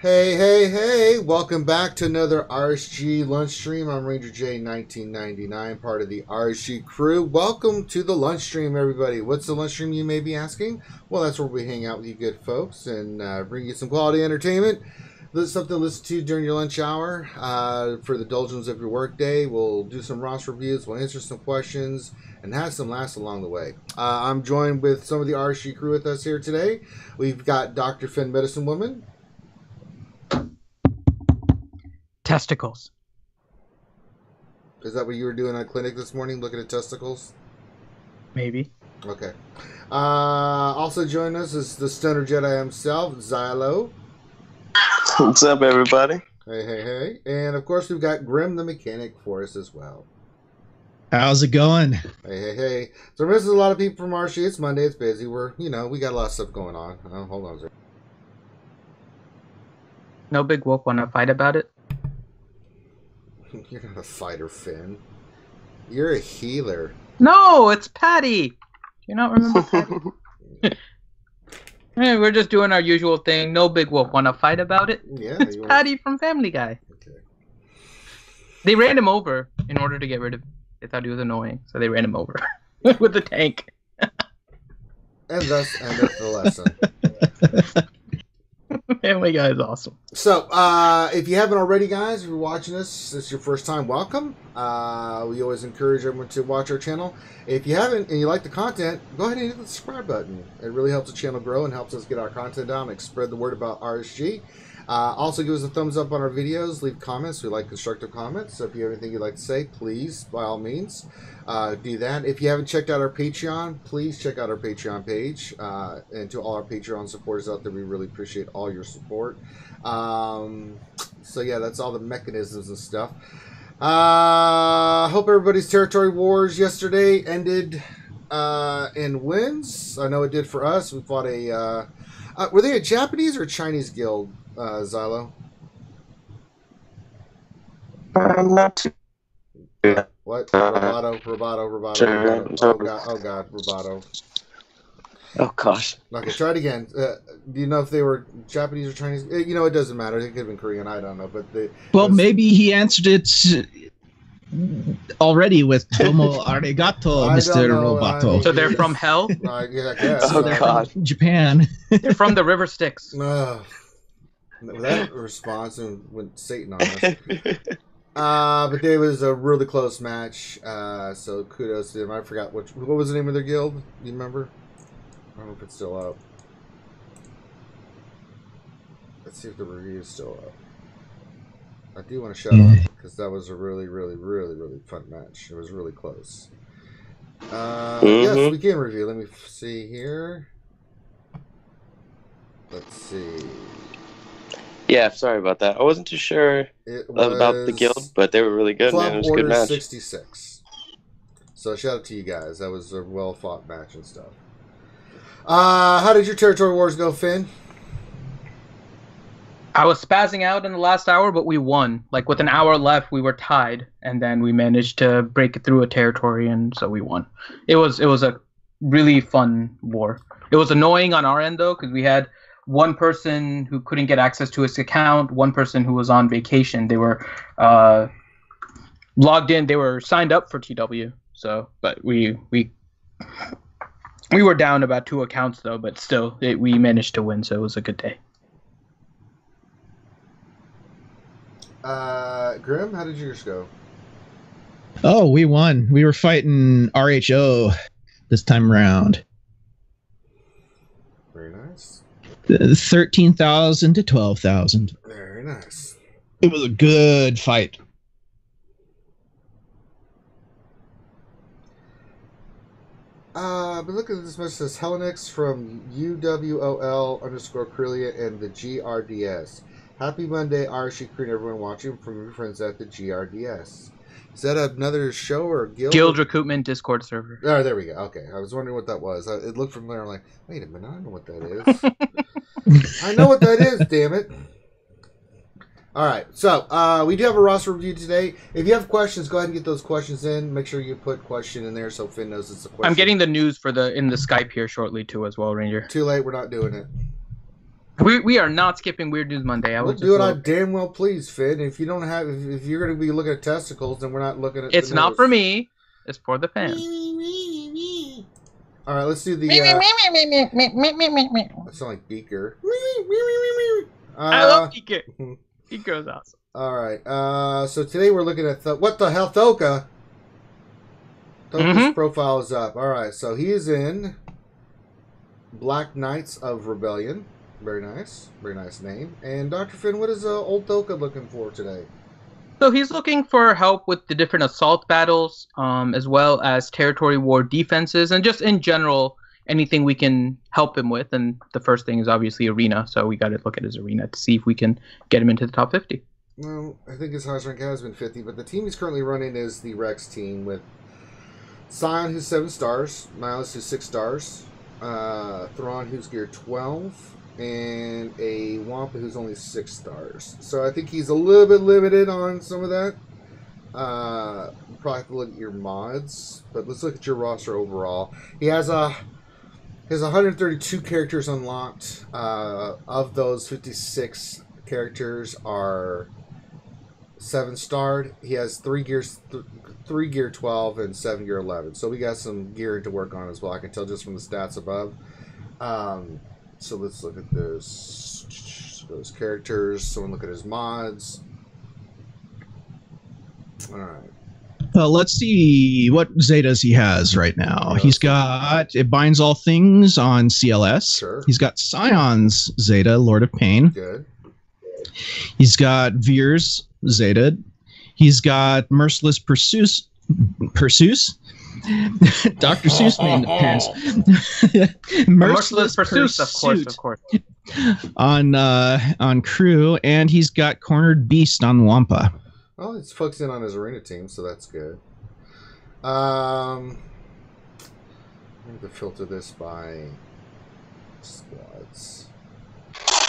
Hey, hey, hey! Welcome back to another RSG Lunch Stream. I'm Ranger J 1999, part of the RSG crew. Welcome to the lunch stream, everybody. What's the lunch stream, you may be asking? Well, that's where we hang out with you good folks and bring you some quality entertainment. Something to listen to during your lunch hour. For the indulgence of your workday, we'll do some Ross reviews, we'll answer some questions, and have some laughs along the way. I'm joined with some of the RSG crew with us here today. We've got Dr. Finn Medicine Woman. Testicles. Is that what you were doing at clinic this morning, looking at testicles? Maybe. Okay. Also joining us is the Stoner Jedi himself, Xylo. What's up, everybody? Hey, hey, hey. And, of course, we've got Grim the Mechanic for us as well. How's it going? Hey, hey, hey. So we're missing a lot of people from RSG. It's Monday. It's busy. We got a lot of stuff going on. Hold on a second. No big wolf want to fight about it? You're not a fighter, Finn. You're a healer. No, it's Patty. Do you not remember Patty? Hey, we're just doing our usual thing. No big wolf want to fight about it? Yeah. It's Patty from Family Guy. Okay. They ran him over in order to get rid of him. They thought he was annoying, so they ran him over with the tank. And thus endeth the lesson. Family Guy is awesome. So, if you haven't already, guys, if you're watching this is your first time, welcome. We always encourage everyone to watch our channel. If you haven't and you like the content, go ahead and hit the subscribe button. It really helps the channel grow and helps us get our content out and spread the word about RSG. Also, give us a thumbs up on our videos. Leave comments. We like constructive comments. So if you have anything you'd like to say, please, by all means, do that. If you haven't checked out our Patreon, please check out our Patreon page. And to all our Patreon supporters out there, we really appreciate all your support. So yeah, that's all the mechanisms and stuff. Hope everybody's territory wars yesterday ended in wins. I know it did for us. We fought a... were they a Japanese or Chinese guild, Xylo? Not too. What? Roboto. Sure. Oh god, Roboto. Oh gosh. Okay, try it again. Do you know if they were Japanese or Chinese? You know, it doesn't matter. It could have been Korean. I don't know, but Maybe he answered it already with Tomo Arigato, Mr. Roboto. So they're from hell? Yeah, I guess. Oh god. Japan. They're from the River Styx. That response went Satan on us. But it was a really close match. So kudos to them. I forgot what was the name of their guild. Do you remember? I don't know if it's still up. Let's see if the review is still up. I do want to shout out because that was a really, really, really, really fun match. It was really close. Yes, we can review. Let me see here. Let's see. Yeah, sorry about that. I wasn't too sure about the guild, but they were really good, man. It was a good match. 66. So shout out to you guys. That was a well fought match and stuff. How did your territory wars go, Finn? I was spazzing out in the last hour, but we won. Like with an hour left, we were tied, and then we managed to break it through a territory, and so we won. It was a really fun war. It was annoying on our end though, because we had one person who couldn't get access to his account, one person who was on vacation. They were logged in. They were signed up for TW. So, but we were down about 2 accounts though, but still, we managed to win. So it was a good day. Grim, how did yours go? Oh, we won. We were fighting RHO this time around. Very nice. 13,000 to 12,000. Very nice. It was a good fight. But look at this message. Says Hellenix from UWOL_Crelia and the GRDS. Happy Monday, RSG crew and everyone watching from your friends at the GRDS. Is that another show or a guild? Guild Recruitment Discord server. Oh, there we go. Okay. I was wondering what that was. It looked familiar. I'm like, wait a minute. I know what that is. I know what that is, damn it. All right. So, we do have a roster review today. If you have questions, go ahead and get those questions in. Make sure you put question in there so Finn knows it's a question. I'm getting the news in the Skype here shortly, too, as well, Ranger. Too late. We're not doing it. We are not skipping Weird News Monday. We'll do it on damn well please, Finn. If you don't have, if you're going to be looking at testicles, then we're not looking at. It's not for me. It's for the fans. All right, let's do the. I sound like Beaker. I love Beaker. Beaker is awesome. All right. So today we're looking at what the hell, Thoka. Thoka's profile is up. All right, so he is in Black Knights of Rebellion. Very nice name. And Dr. Finn, what is old Thoka looking for today? So he's looking for help with the different assault battles, as well as territory war defenses, and just in general, anything we can help him with. And the first thing is obviously arena, so we got to look at his arena to see if we can get him into the top 50. Well, I think his highest rank has been 50, but the team he's currently running is the Rex team with Scion, who's 7 stars, Nihilus, who's 6 stars, Thrawn, who's gear 12, and a Wampa, who's only 6 stars. So I think he's a little bit limited on some of that. Probably have to look at your mods, but let's look at your roster overall. He has 132 characters unlocked. Of those, 56 characters are 7-starred. He has 3 gear 12 and 7 gear 11. So we got some gear to work on as well. I can tell just from the stats above. So let's look at those characters. Someone look at his mods. All right. Let's see what Zetas he has right now. He's got It Binds All Things on CLS. Sure. He's got Scion's Zeta, Lord of Pain. Good. He's got Veer's Zeta. He's got Merciless Pursues. Dr. Seuss made an appearance. Merciless Pursuit, of course. On crew, and he's got Cornered Beast on Wampa. Well, he's focusing on his arena team, so that's good. I need to filter this by squads.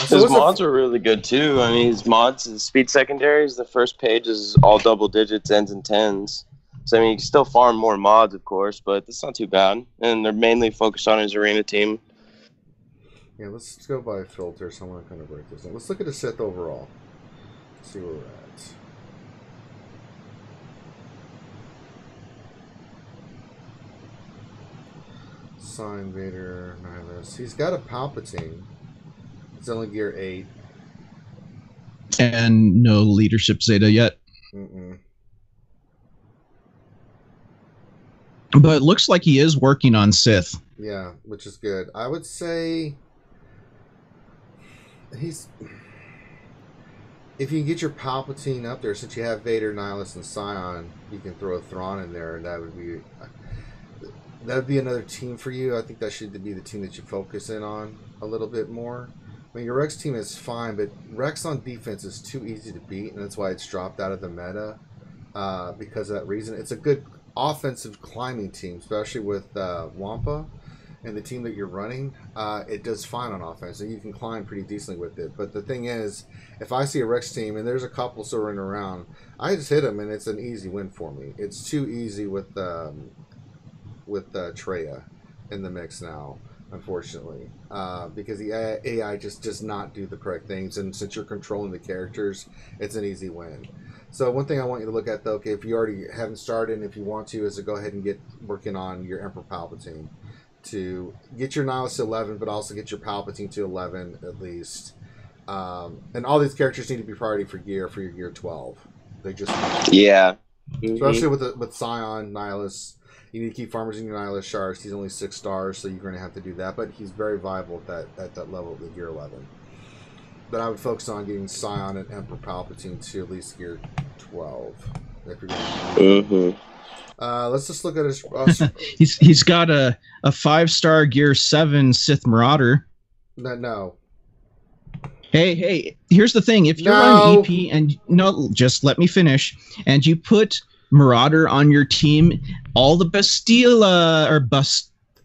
His mods are really good too. I mean, his mods, his speed secondaries, the first page is all double digits, ends in 10s. So, I mean, you can still farm more mods, of course, but that's not too bad. And they're mainly focused on his arena team. Yeah, let's go by filter, so I'm going to kind of break this down. Let's look at his Sith overall. Let's see where we're at. Sign Vader, Nihilus. He's got a Palpatine. It's only gear 8. And no leadership Zeta yet. But it looks like he is working on Sith. Yeah, which is good. I would say he's... If you can get your Palpatine up there, since you have Vader, Nihilus, and Scion, you can throw a Thrawn in there, and that would be another team for you. I think that should be the team that you focus in on a little bit more. I mean, your Rex team is fine, but Rex on defense is too easy to beat, and that's why it's dropped out of the meta because of that reason. It's a good offensive climbing team, especially with Wampa and the team that you're running. It does fine on offense, and you can climb pretty decently with it. But the thing is, if I see a Rex team and there's a couple soaring around, I just hit them, and it's an easy win for me. It's too easy with Treya in the mix now, unfortunately, because the AI just does not do the correct things, and since you're controlling the characters, it's an easy win. So one thing I want you to look at, though, okay, if you already haven't started, and if you want to, is to go ahead and get working on your Emperor Palpatine to get your Nihilus to 11, but also get your Palpatine to 11 at least. And all these characters need to be priority for your gear 12. They just especially with Scion, Nihilus. You need to keep farmers in your Nihilus shards. He's only 6 stars, so you're going to have to do that. But he's very viable at that level of the gear 11. But I would focus on getting Scion and Emperor Palpatine to at least gear 12. If you're going to let's just look at his... he's got a 5-star gear 7 Sith Marauder. No. Hey, here's the thing. If you're on EP and... No, just let me finish. And you put Marauder on your team, all the Bastila or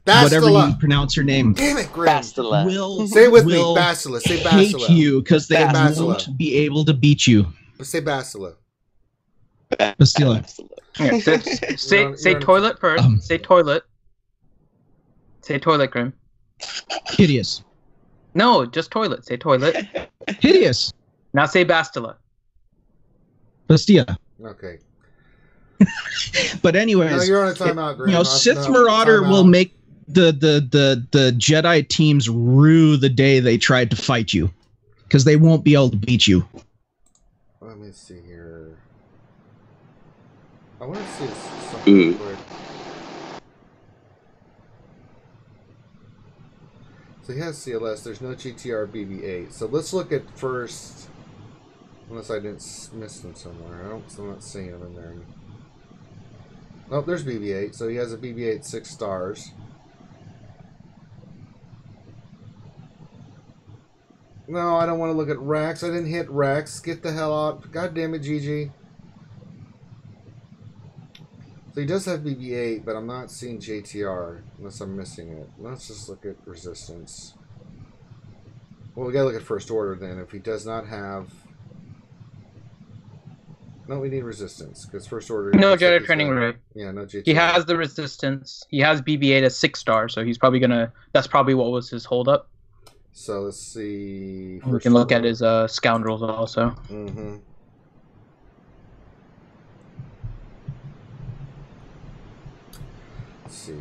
whatever you pronounce your name. Damn it, Grim. Bastila. Say it with me, Bastila. Say Bastila. Hate you because they won't be able to beat you. Say Bastila. Bastila. Yeah, say toilet first. Say toilet. Say toilet, Grim. Hideous. No, just toilet. Say toilet. Hideous. Now say Bastila. Bastia. Okay. But anyways, No, you're on a timeout, Graham. Sith Marauder will make the Jedi teams rue the day they tried to fight you, because they won't be able to beat you. Let me see here. I want to see something quick. So he has CLS. There's no GTR BB-8. So let's look at first. Unless I didn't miss them somewhere. I'm not seeing them in there. Oh, there's BB-8. So he has a BB-8 6 stars. No, I don't want to look at Rex. I didn't hit Rex. Get the hell out. God damn it, GG. So he does have BB-8, but I'm not seeing JTR unless I'm missing it. Let's just look at Resistance. Well, we gotta look at First Order then. If he does not have... No, we need Resistance, because First Order... No Jedi Training Ray. Yeah, no JTR. He has the Resistance. He has BB-8 as 6 stars, so he's probably gonna... That's probably what was his holdup. So let's see... We can look at his scoundrels also. Mm-hmm. Let's see.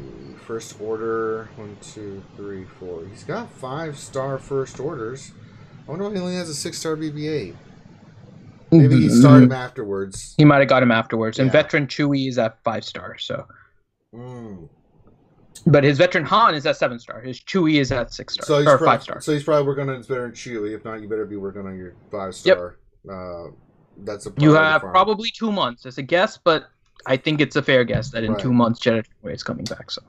First Order. 1, 2, 3, 4. He's got 5-star First Orders. I wonder why he only has a 6-star BB-8. Maybe he started him afterwards. He might have got him afterwards. Yeah. And Veteran Chewie is at 5 stars, so... Mm. But his Veteran Han is at 7 star. His Chewie is at 6 star. So or 5 star. So he's probably working on his Veteran Chewie. If not, you better be working on your 5-star. Yep. That's a You have probably 2 months. It's a guess, but I think it's a fair guess that in Right. 2 months Jedi Training is coming back. So.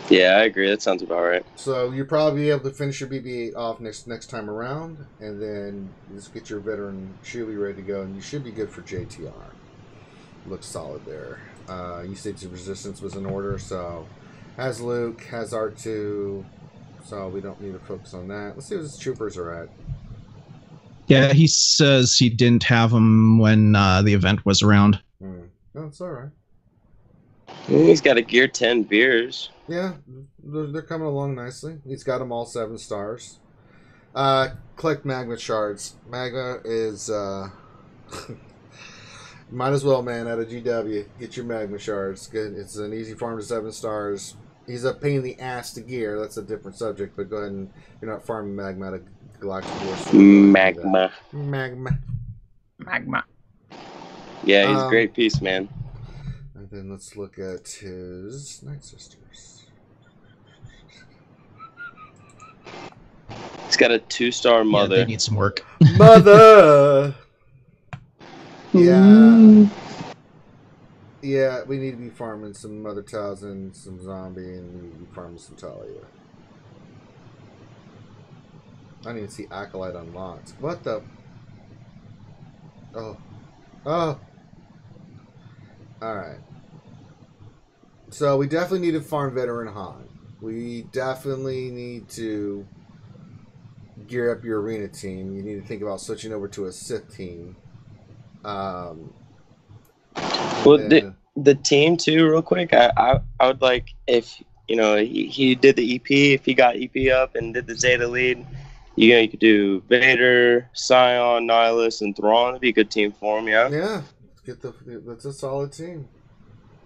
Yeah, I agree. That sounds about right. So you'll probably be able to finish your BB-8 off next time around, and then just get your Veteran Chewie ready to go, and you should be good for JTR. Looks solid there. You said your Resistance was in order, so has Luke, has R2, so we don't need to focus on that. Let's see what his troopers are at. Yeah, he says he didn't have them when the event was around. Oh, it's all right. He's got a Gear 10 beers. Yeah, they're coming along nicely. He's got them all 7 stars. Collect magma shards. Magma is might as well, man. Out of GW, get your magma shards. Good. It's an easy farm to 7 stars. He's a pain in the ass to gear. That's a different subject. But go ahead and you're not farming magma out of Galactic Wars. Magma. Magma. Yeah, he's a great piece, man. And then let's look at his Night Sisters. He's got a 2-star mother. Yeah, they need some work. Mother! Yeah. Yeah, we need to be farming some Mother Tals and some Zombie, and we need to be farming some Talia. I don't even see Acolyte unlocked. What the? Oh. Oh! Alright. So we definitely need to farm Veteran Han. We definitely need to gear up your arena team. You need to think about switching over to a Sith team. Well, the team too, real quick. I would like if he did the EP. If he got EP up and did the Zeta lead, you could do Vader, Scion, Nihilus, and Thrawn. It'd be a good team for him. Yeah. Yeah. That's a solid team.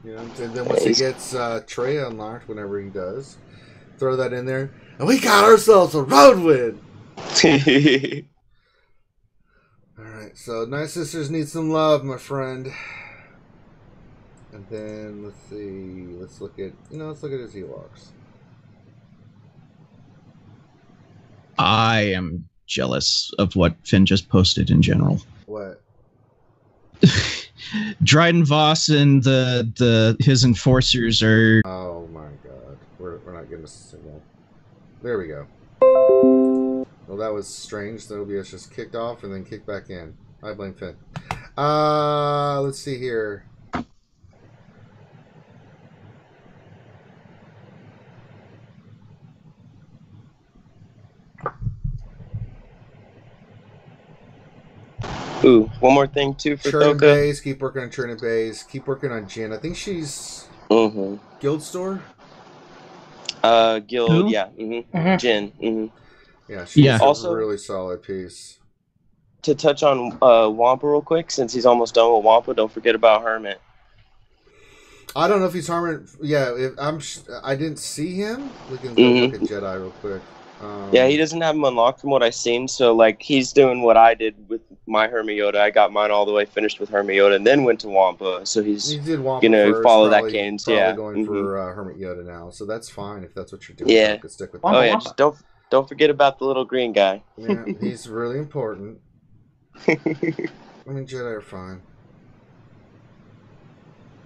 And then once he gets Trey unlocked, whenever he does, throw that in there, and we got ourselves a road win. All right, so Night Sisters need some love, my friend. And then let's see. Let's look at his Ewoks. I am jealous of what Finn just posted in general. What? Dryden Voss and his enforcers are... Oh my god. We're not getting a signal. There we go. Well, that was strange. The OBS just kicked off and then kicked back in. I blame Finn. Let's see here. Ooh, one more thing too for Churn Thoka. Bays. Keep working on Churn Bays. Keep working on Jin. I think she's Guild Store. Guild, Who? yeah. Jin. Yeah, she's a Also, really solid piece. to touch on Wampa real quick, since he's almost done with Wampa, don't forget about Hermit. I don't know if he's Hermit. Yeah, I didn't see him. We can go look at Jedi real quick. Yeah, he doesn't have him unlocked from what I've seen. So, like, he's doing what I did with my Hermit Yoda. I got mine all the way finished with Hermit Yoda and then went to Wampa. So he did Wampa going to first, follow probably, that cadence. probably Yeah. going for Hermit Yoda now. So that's fine if that's what you're doing. Yeah. You can stick with Oh, that. yeah. Just don't forget about the little green guy. Yeah, he's really important. I mean, Jedi are fine.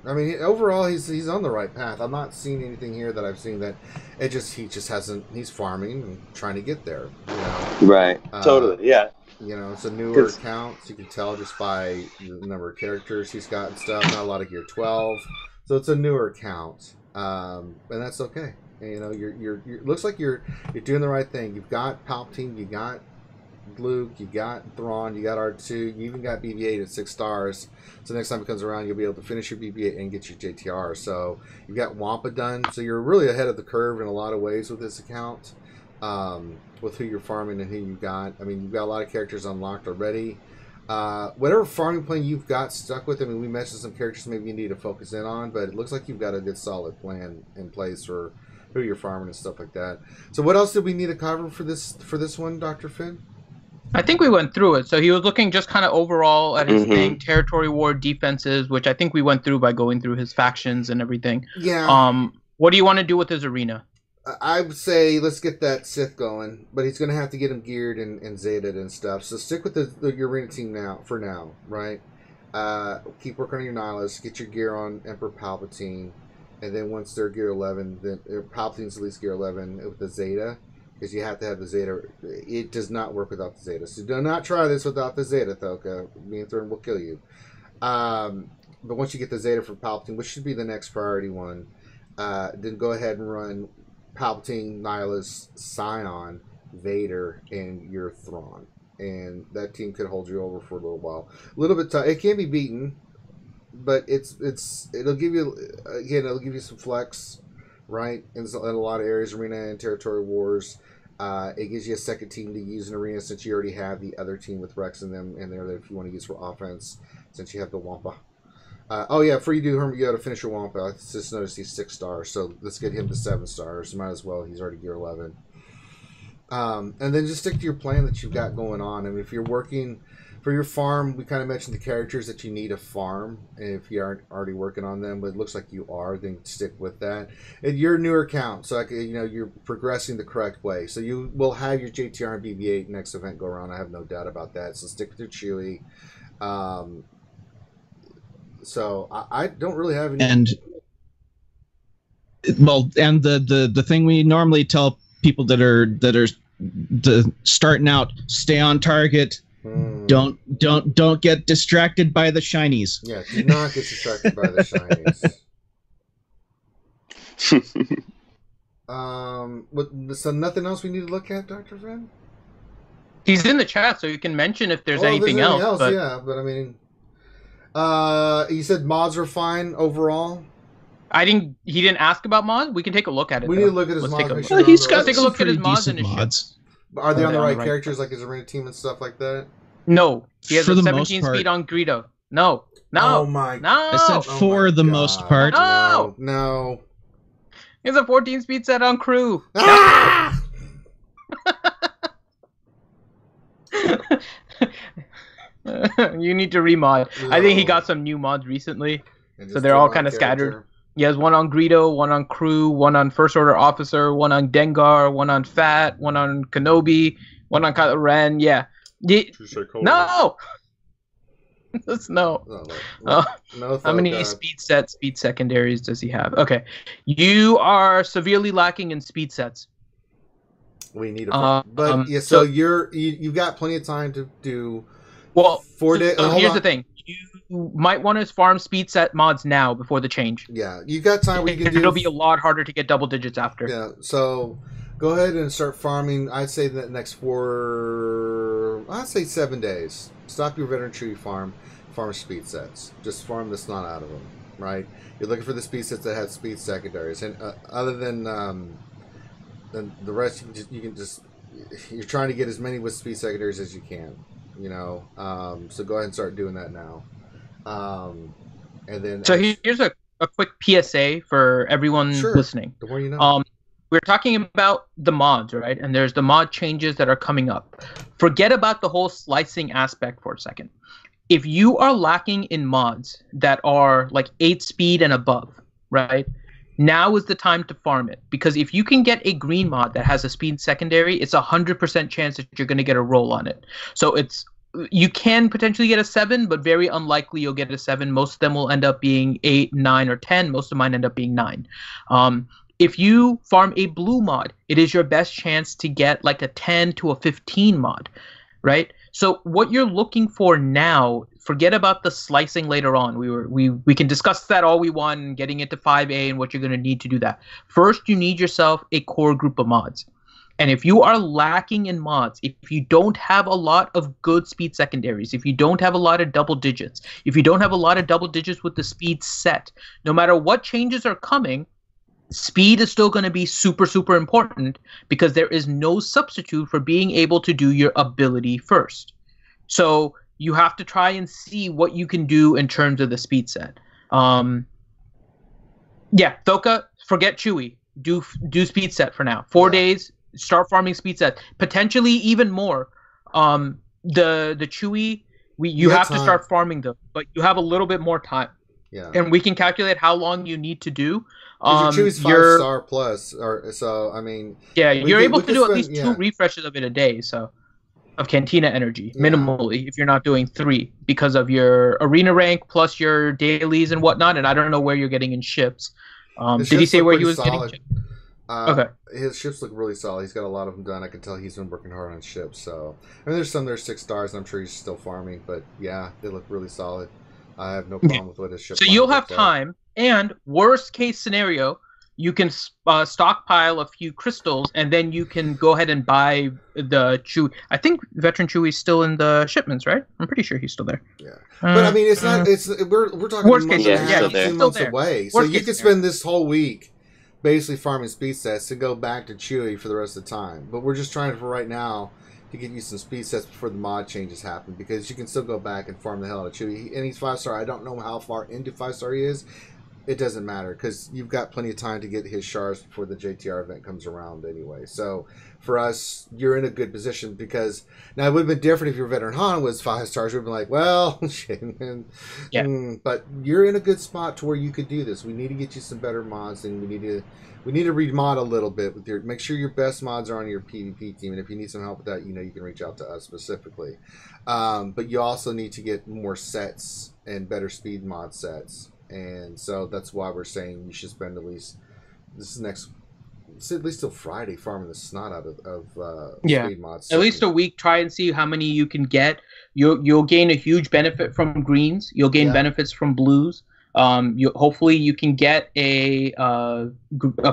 I mean, overall, he's on the right path. I'm not seeing anything here that I've seen that he just hasn't. He's farming and trying to get there. You know? Right. Totally. Yeah. You know, it's a newer account, so you can tell just by the number of characters he's got and stuff. Not a lot of gear 12, so it's a newer account, and that's okay. And, you know, you're looks like you're doing the right thing. You've got Palpatine, you got Luke, you got Thrawn, you got R2, you even got BB-8 at 6 stars. So next time it comes around, you'll be able to finish your BB-8 and get your JTR. So you've got Wampa done. So you're really ahead of the curve in a lot of ways with this account, with who you're farming and who you got. I mean, you've got a lot of characters unlocked already. Whatever farming plan you've got stuck with, I mean, we mentioned some characters maybe you need to focus in on, but it looks like you've got a good solid plan in place for who you're farming and stuff like that. So what else did we need to cover for this one, Dr. Finn? I think we went through it. So he was looking just kind of overall at his thing, territory war defenses, which I think we went through by going through his factions and everything. Yeah. What do you want to do with his arena? I would say let's get that Sith going, but he's going to have to get him geared and Zeted and stuff. So stick with your arena team for now, right? Keep working on your Nihilists, get your gear on Emperor Palpatine, and then once they're gear 11, then Palpatine's at least gear 11 with the Zeta. Because you have to have the Zeta. It does not work without the Zeta. So do not try this without the Zeta, Thoka. Me and Thurn will kill you. But once you get the Zeta for Palpatine, which should be the next priority one, then go ahead and run Palpatine, Nihilus, Scion, Vader, and your Thrawn. And that team could hold you over for a little while. A little bit tough. It can be beaten, but it'll give you some flex. Right, in a lot of areas, arena and territory wars, it gives you a second team to use in arena since you already have the other team with Rex in them in there that if you want to use for offense, since you have the Wampa. Oh yeah, before you do Hermit, you got to finish your Wampa. I just noticed he's 6 stars, so let's get him to 7 stars. Might as well. He's already gear 11. And then just stick to your plan that you've got going on. I mean, if you're working for your farm, we kind of mentioned the characters that you need to farm. And if you aren't already working on them, but it looks like you are, then stick with that. And you're a newer account, so you're progressing the correct way. So you will have your JTR and BB-8 next event go around. I have no doubt about that. So stick to Chewie. So I don't really have any. And the thing we normally tell people that are starting out, stay on target. Don't get distracted by the shinies. Yeah, do not get distracted by the shinies. So nothing else we need to look at, Dr. Finn? He's in the chat, so you can mention if there's anything else. But... Yeah, but I mean, you said mods are fine overall. He didn't ask about mods. We can take a look at it. We need to look at his mods. He's got take a look at his mods and his mods. Are they on the right characters, like his arena team and stuff like that? No, he has a 17 speed on Greedo. No. Oh my! No. I said for the most part. No. He has a 14 speed set on Crew. Ah! You need to remod. No. I think he got some new mods recently, so they're all kind of scattered. He has one on Greedo, one on Crew, one on First Order Officer, one on Dengar, one on Fat, one on Kenobi, one on Kylo Ren. Yeah. No. No. How many speed secondaries does he have? Okay. You are severely lacking in speed sets. We need a so you've got plenty of time to do 4 days. So here's the thing. You might want to farm speed set mods now before the change. Yeah, you got time where you can do. It'll be a lot harder to get double digits after. Yeah, so go ahead and start farming. I'd say the next 7 days. Stop your veteran tree farm speed sets. Just farm the snot out of them, right? You're looking for the speed sets that have speed secondaries, and other than then the rest you're trying to get as many with speed secondaries as you can, you know. So go ahead and start doing that now. And then so here's a quick PSA for everyone listening. The more you know. We're talking about the mods, right? And there's the mod changes that are coming up. Forget about the whole slicing aspect for a second. If you are lacking in mods that are like 8 speed and above, right? Now is the time to farm it, because if you can get a green mod that has a speed secondary, it's 100% chance that you're going to get a roll on it. So you can potentially get a 7, but very unlikely you'll get a 7. Most of them will end up being 8, 9, or 10. Most of mine end up being 9. If you farm a blue mod, it is your best chance to get like a 10 to a 15 mod, right? So what you're looking for now, forget about the slicing later on. We can discuss that all we want, getting into 5A and what you're going to need to do that. First, you need yourself a core group of mods. And if you are lacking in mods, if you don't have a lot of good speed secondaries, if you don't have a lot of double digits, if you don't have a lot of double digits with the speed set, no matter what changes are coming, speed is still going to be super, super important, because there is no substitute for being able to do your ability first. So you have to try and see what you can do in terms of the speed set. Yeah, Thoka, forget Chewy. Do speed set for now. 4 days, start farming speed set. Potentially even more. The Chewy, you have to start farming them, but you have a little bit more time. Yeah. And we can calculate how long you need to do. Your Chewy's 5-star plus, so I mean. Yeah, you're able to do at least 2 refreshes of it a day, so of Cantina energy, minimally, if you're not doing 3, because of your arena rank plus your dailies and whatnot. And I don't know where you're getting in ships. Did he say where he was getting ships? Okay. His ships look really solid. He's got a lot of them done. I can tell he's been working hard on ships. So I mean, there's some that are 6 stars, and I'm sure he's still farming. But yeah, they look really solid. I have no problem with what his ship. So you'll have time, and worst case scenario, you can stockpile a few crystals, and then you can go ahead and buy the Chewy. I think Veteran Chewy's still in the shipments, right? I'm pretty sure he's still there. Yeah, but I mean, it's not. We're talking worst month case, and a half, 2 months away. So you could spend this whole week basically farming speed sets to go back to Chewy for the rest of the time. But we're just trying for right now to get you some speed sets before the mod changes happen, because you can still go back and farm the hell out of Chewy. And he's 5-star. I don't know how far into 5-star he is. It doesn't matter, because you've got plenty of time to get his shards before the JTR event comes around anyway. So for us, you're in a good position, because now it would have been different if your veteran Han was 5 stars. We'd been like, well, shit, man. Yeah. But you're in a good spot to where you could do this. We need to get you some better mods, and we need to remod a little bit with your. Make sure your best mods are on your PvP team, and if you need some help with that, you can reach out to us specifically. But you also need to get more sets and better speed mod sets. And so that's why we're saying you should spend at least at least till Friday farming the snot out of speed mods. At least a week. Try and see how many you can get. You'll gain a huge benefit from greens. You'll gain benefits from blues. Hopefully you can get a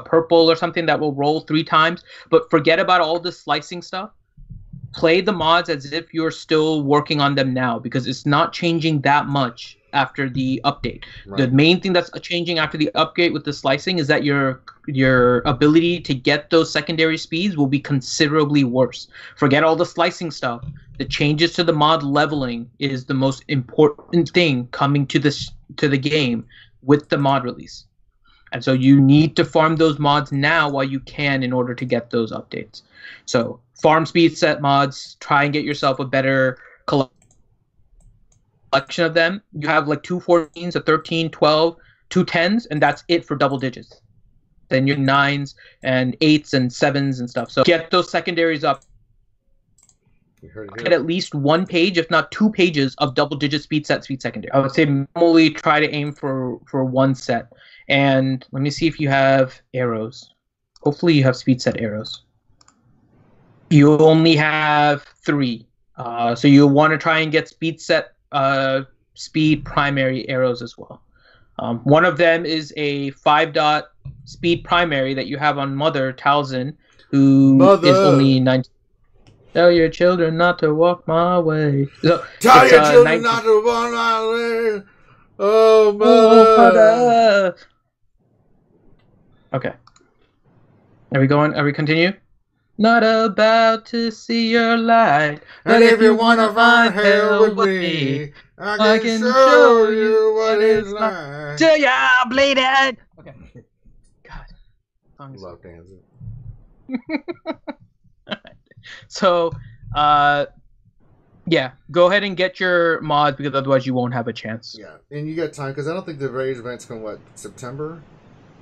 purple or something that will roll 3 times. But forget about all this slicing stuff. Play the mods as if you're still working on them now, because it's not changing that much after the update. Right. The main thing that's changing after the update with the slicing is that your ability to get those secondary speeds will be considerably worse. Forget all the slicing stuff. The changes to the mod leveling is the most important thing coming to the game with the mod release. And so you need to farm those mods now while you can in order to get those updates. So farm speed set mods, try and get yourself a better collection of them. You have like 2 14s, a 13, 12, 2 10s, and that's it for double digits. Then you're 9s and 8s and 7s and stuff. So get those secondaries up. Get at least 1 page, if not 2 pages, of double-digit speed secondary. I would say normally try to aim for 1 set. And let me see if you have arrows. Hopefully you have speed set arrows. You only have 3. So you'll want to try and get speed set speed primary arrows as well. One of them is a 5-dot speed primary that you have on Mother Talzin, who is only 19. Tell your children not to walk my way. So, tell your children not to walk my way. Oh, Mother. Okay. Are we going? Are we continue? Not about to see your light, And if you want to find hell with me, I can show you what it's like. Till ya bleed it. Okay. God. Love dancing. So, yeah, go ahead and get your mods because otherwise you won't have a chance. Yeah, and you got time because I don't think the raid event's come September.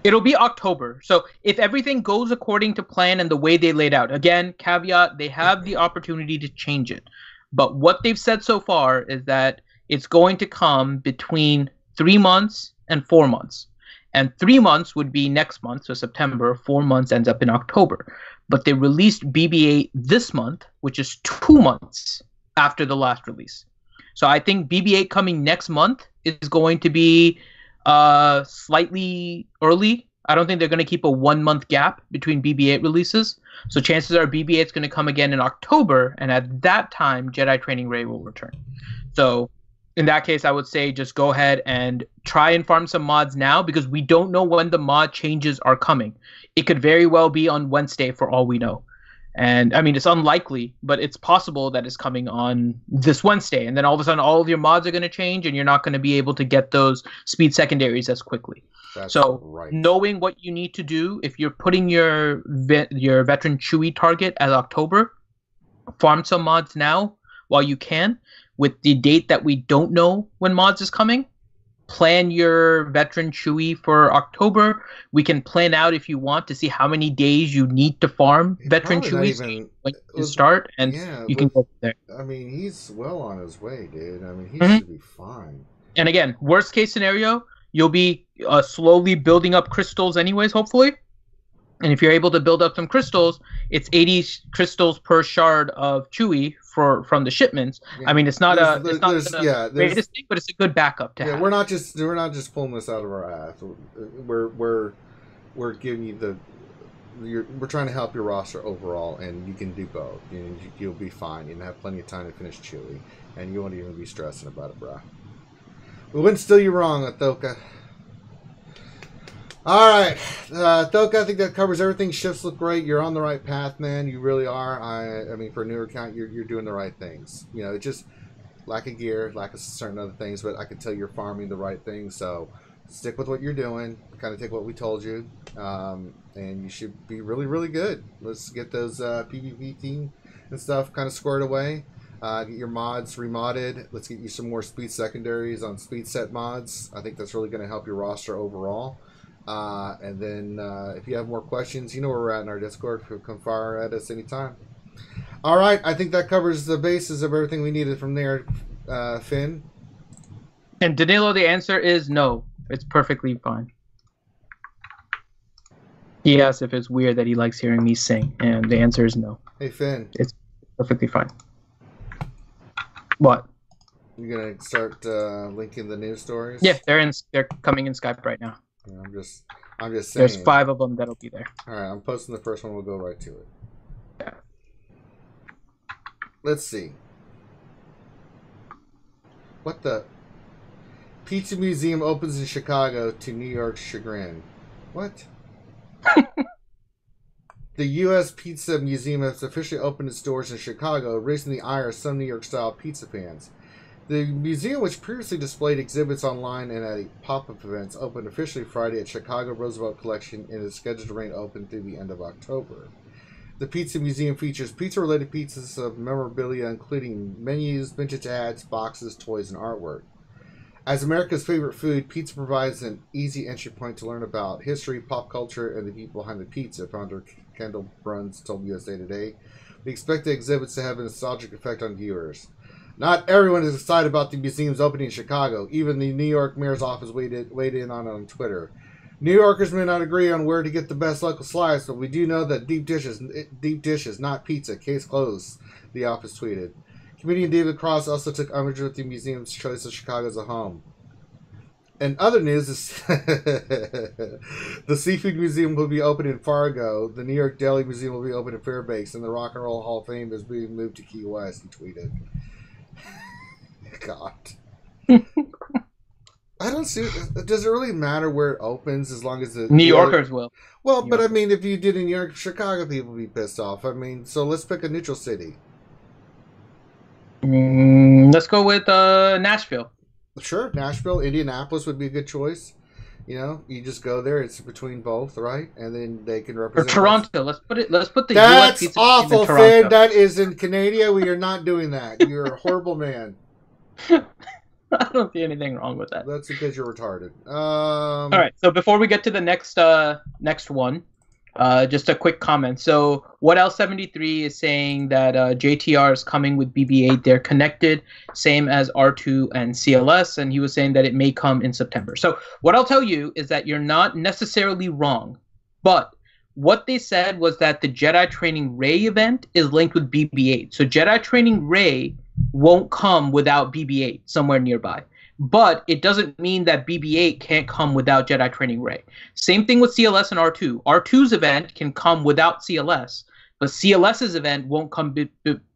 It'll be October. So if everything goes according to plan and the way they laid out, again, caveat, they have the opportunity to change it. But what they've said so far is that it's going to come between 3 months and 4 months. And 3 months would be next month, so September. 4 months ends up in October. But they released BB-8 this month, which is 2 months after the last release. So I think BB-8 coming next month is going to be slightly early. I don't think they're going to keep a 1 month gap between BB-8 releases. So chances are BB-8 is going to come again in October, and at that time, Jedi Training Ray will return. So in that case, I would say just go ahead and try and farm some mods now because we don't know when the mod changes are coming. It could very well be on Wednesday for all we know. And I mean, it's unlikely, but it's possible that it's coming on this Wednesday. And then all of a sudden, all of your mods are going to change and you're not going to be able to get those speed secondaries as quickly. That's so right. Knowing what you need to do, if you're putting your veteran Chewie target as October, farm some mods now while you can. With the date that we don't know when mods is coming, plan your veteran Chewie for October. We can plan out if you want to see how many days you need to farm veteran Chewie when you start, and you can go there. I mean, he's well on his way, dude. I mean, he should be fine. And again, worst case scenario, you'll be slowly building up crystals anyways, hopefully. And if you're able to build up some crystals, it's 80 crystals per shard of Chewie from the shipments. Yeah. I mean, it's not the greatest thing, but it's a good backup to have. We're not just pulling this out of our ass. We're giving you we're trying to help your roster overall, and you can do both. You'll be fine. You'll have plenty of time to finish Chewie, and you won't even be stressing about it, bro. We wouldn't steal you wrong, Athoka. All right, Thoka, I think that covers everything. Shifts look great. You're on the right path, man. You really are. I mean, for a newer account, you're doing the right things. You know, it's just lack of gear, lack of certain other things, but I can tell you're farming the right things. So stick with what you're doing. Kind of take what we told you, and you should be really, really good. Let's get those PvP team and stuff kind of squared away. Get your mods remodded. Let's get you some more speed secondaries on speed set mods. I think that's really going to help your roster overall. And then if you have more questions, you know where we're at in our Discord. Come fire at us anytime. All right, I think that covers the basis of everything we needed from there, Finn. And Danilo, the answer is no. It's perfectly fine. He asked if it's weird that he likes hearing me sing, and the answer is no. Hey, Finn. It's perfectly fine. What? You gonna start linking the news stories? Yeah, they're coming in Skype right now. I'm just saying. There's 5 of them that'll be there. All right, I'm posting the first one. We'll go right to it. Yeah. Let's see. What the? Pizza Museum opens in Chicago to New York's chagrin. What? The U.S. Pizza Museum has officially opened its doors in Chicago, raising the ire of some New York-style pizza fans. The museum, which previously displayed exhibits online and at pop-up events, opened officially Friday at Chicago Roosevelt Collection and is scheduled to remain open through the end of October. The Pizza Museum features pizza-related pieces of memorabilia, including menus, vintage ads, boxes, toys, and artwork. As America's favorite food, pizza provides an easy entry point to learn about history, pop culture, and the people behind the pizza, founder Kendall Bruns told USA Today. We expect the exhibits to have a nostalgic effect on viewers. Not everyone is excited about the museum's opening in Chicago. Even the New York mayor's office weighed in on Twitter. New Yorkers may not agree on where to get the best local slice, but we do know that deep dishes, not pizza. Case closed, the office tweeted. Comedian David Cross also took umbrage with the museum's choice of Chicago as a home. In other news, the Seafood Museum will be open in Fargo, the New York Deli Museum will be open in Fairbanks, and the Rock and Roll Hall of Fame is being moved to Key West, he tweeted. God. I don't see. Does it really matter where it opens as long as the New Yorkers will. Well, but I mean, if you did in New York, Chicago, people would be pissed off. I mean, so let's pick a neutral city. Let's go with Nashville. Sure, Nashville, Indianapolis would be a good choice. You know, you just go there. It's between both, right? And then they can represent. Or Toronto. Both. Let's put the That's US pizza awful, in Toronto. Finn. That is in Canada. We are not doing that. You're a horrible man. I don't see anything wrong with that. That's because you're retarded. All right. So before we get to the next one, just a quick comment. So what L73 is saying that JTR is coming with BB-8. They're connected, same as R2 and CLS, and he was saying that it may come in September. So what I'll tell you is that you're not necessarily wrong, but what they said was that the Jedi Training Ray event is linked with BB-8. So Jedi Training Ray won't come without BB-8 somewhere nearby. But it doesn't mean that BB-8 can't come without Jedi Training Ray. Same thing with CLS and R2. R2's event can come without CLS, but CLS's event won't come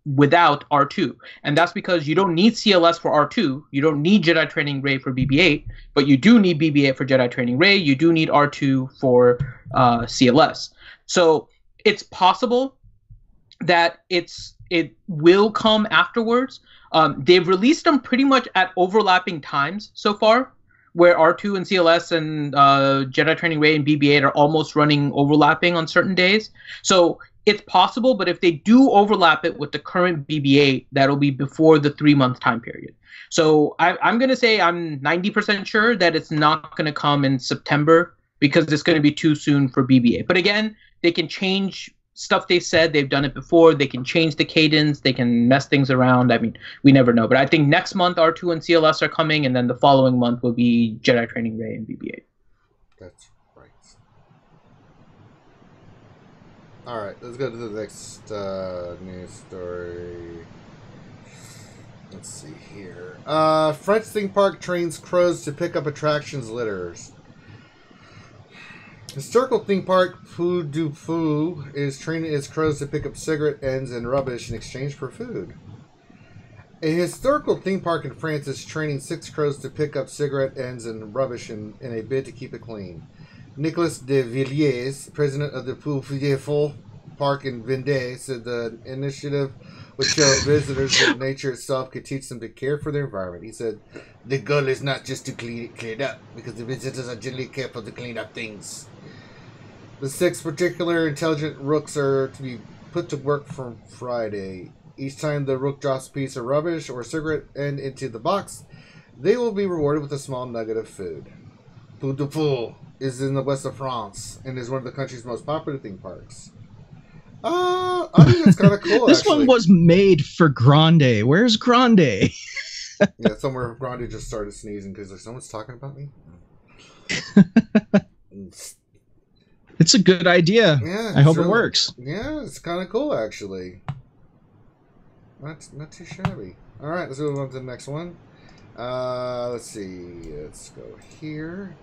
without R2. And that's because you don't need CLS for R2. You don't need Jedi Training Ray for BB-8, but you do need BB-8 for Jedi Training Ray. You do need R2 for CLS. So it's possible that it will come afterwards. They've released them pretty much at overlapping times so far, where R2 and CLS and Jedi Training Ray and BB-8 are almost running overlapping on certain days. So it's possible, but if they do overlap it with the current BB-8, that'll be before the 3-month time period. So I'm going to say I'm 90% sure that it's not going to come in September because it's going to be too soon for BB-8. But again, they can change stuff they said. They've done it before. They can change the cadence. They can mess things around. I mean, we never know. But I think next month R2 and CLS are coming, and then the following month will be Jedi Training Ray and BB-8. That's right. All right, let's go to the next news story. Let's see here. French theme park trains crows to pick up attractions litters. Historical theme park Fou du Fou is training its crows to pick up cigarette ends and rubbish in exchange for food. A historical theme park in France is training 6 crows to pick up cigarette ends and rubbish in a bid to keep it clean. Nicolas de Villiers, president of the Fou du Fou Park in Vendée, said the initiative would show visitors that nature itself could teach them to care for their environment. He said, "The goal is not just to clean it up, because the visitors are generally careful to clean up things." The 6 particular intelligent rooks are to be put to work from Friday. Each time the rook drops a piece of rubbish or cigarette end into the box, they will be rewarded with a small nugget of food. Fou du Fou is in the west of France and is one of the country's most popular theme parks. I think that's kind of cool. This actually. one was made for Grande. Where's Grande? Yeah, somewhere Grande just started sneezing because like, someone's talking about me. It's a good idea. Yeah, I hope it works. Yeah, it's kind of cool actually. Not too shabby. All right, let's move on to the next one. Let's see. Let's go here.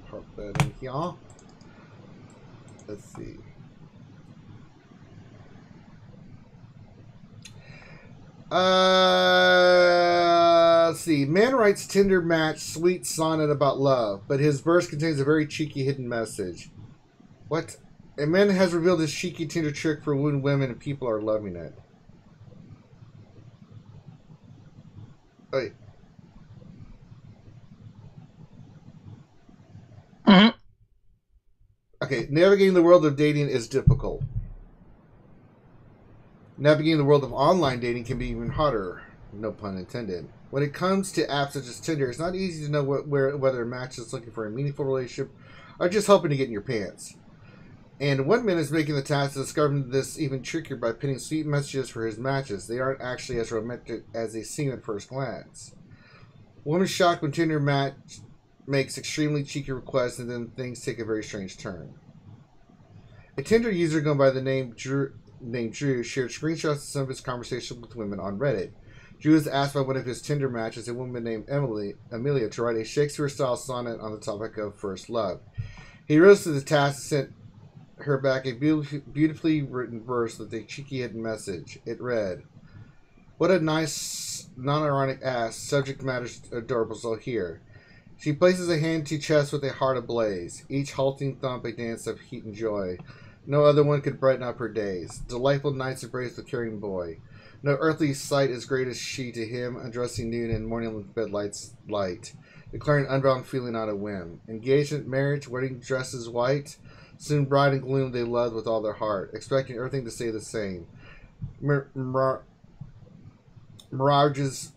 Pop that in here. Let's see. Let's see. Man writes Tinder match sweet sonnet about love, but his verse contains a very cheeky hidden message. What? A man has revealed his cheeky Tinder trick for wooing women, and people are loving it. Wait. Mm-hmm. Okay, navigating the world of dating is difficult. Navigating the world of online dating can be even harder. No pun intended. When it comes to apps such as Tinder, it's not easy to know whether a match is looking for a meaningful relationship or just hoping to get in your pants. And one man is making the task of discovering this even trickier by pinning sweet messages for his matches. They aren't actually as romantic as they seem at first glance. Woman shocked when Tinder match makes extremely cheeky requests and then things take a very strange turn. A Tinder user going by the name Drew shared screenshots of some of his conversations with women on Reddit. Drew was asked by one of his Tinder matches, a woman named Amelia, to write a Shakespeare-style sonnet on the topic of first love. He rose to the task and sent her back a beautifully written verse with a cheeky hidden message. It read, "What a nice, non-ironic ass. Subject matter's adorable, so here. She places a hand to chest with a heart ablaze, each halting thump a dance of heat and joy. No other one could brighten up her days. Delightful nights embraced the caring boy. No earthly sight as great as she to him, undressing noon and morning bed lights light, declaring unbound feeling on a whim. Engagement, marriage, wedding dresses white, soon bride and gloom they loved with all their heart, expecting everything to stay the same. Mirages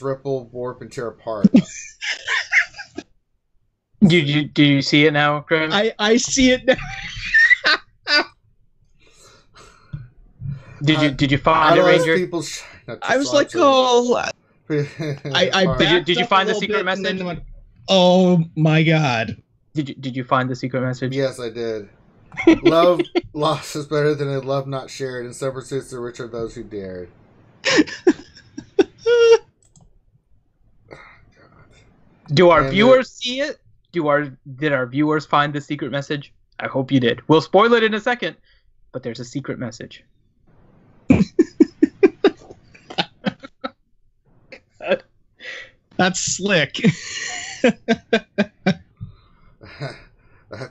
ripple, warp, and tear apart. Do you see it now, Graham? I see it now. Did you find it, Ranger? I was like, oh. Did you find the secret message? Went, oh my God. Did you find the secret message? Yes, I did. Love lost is better than a love not shared, and some pursuits the rich are those who dared. Do our viewers see it? Did our viewers find the secret message? I hope you did. We'll spoil it in a second, but there's a secret message. That's slick. I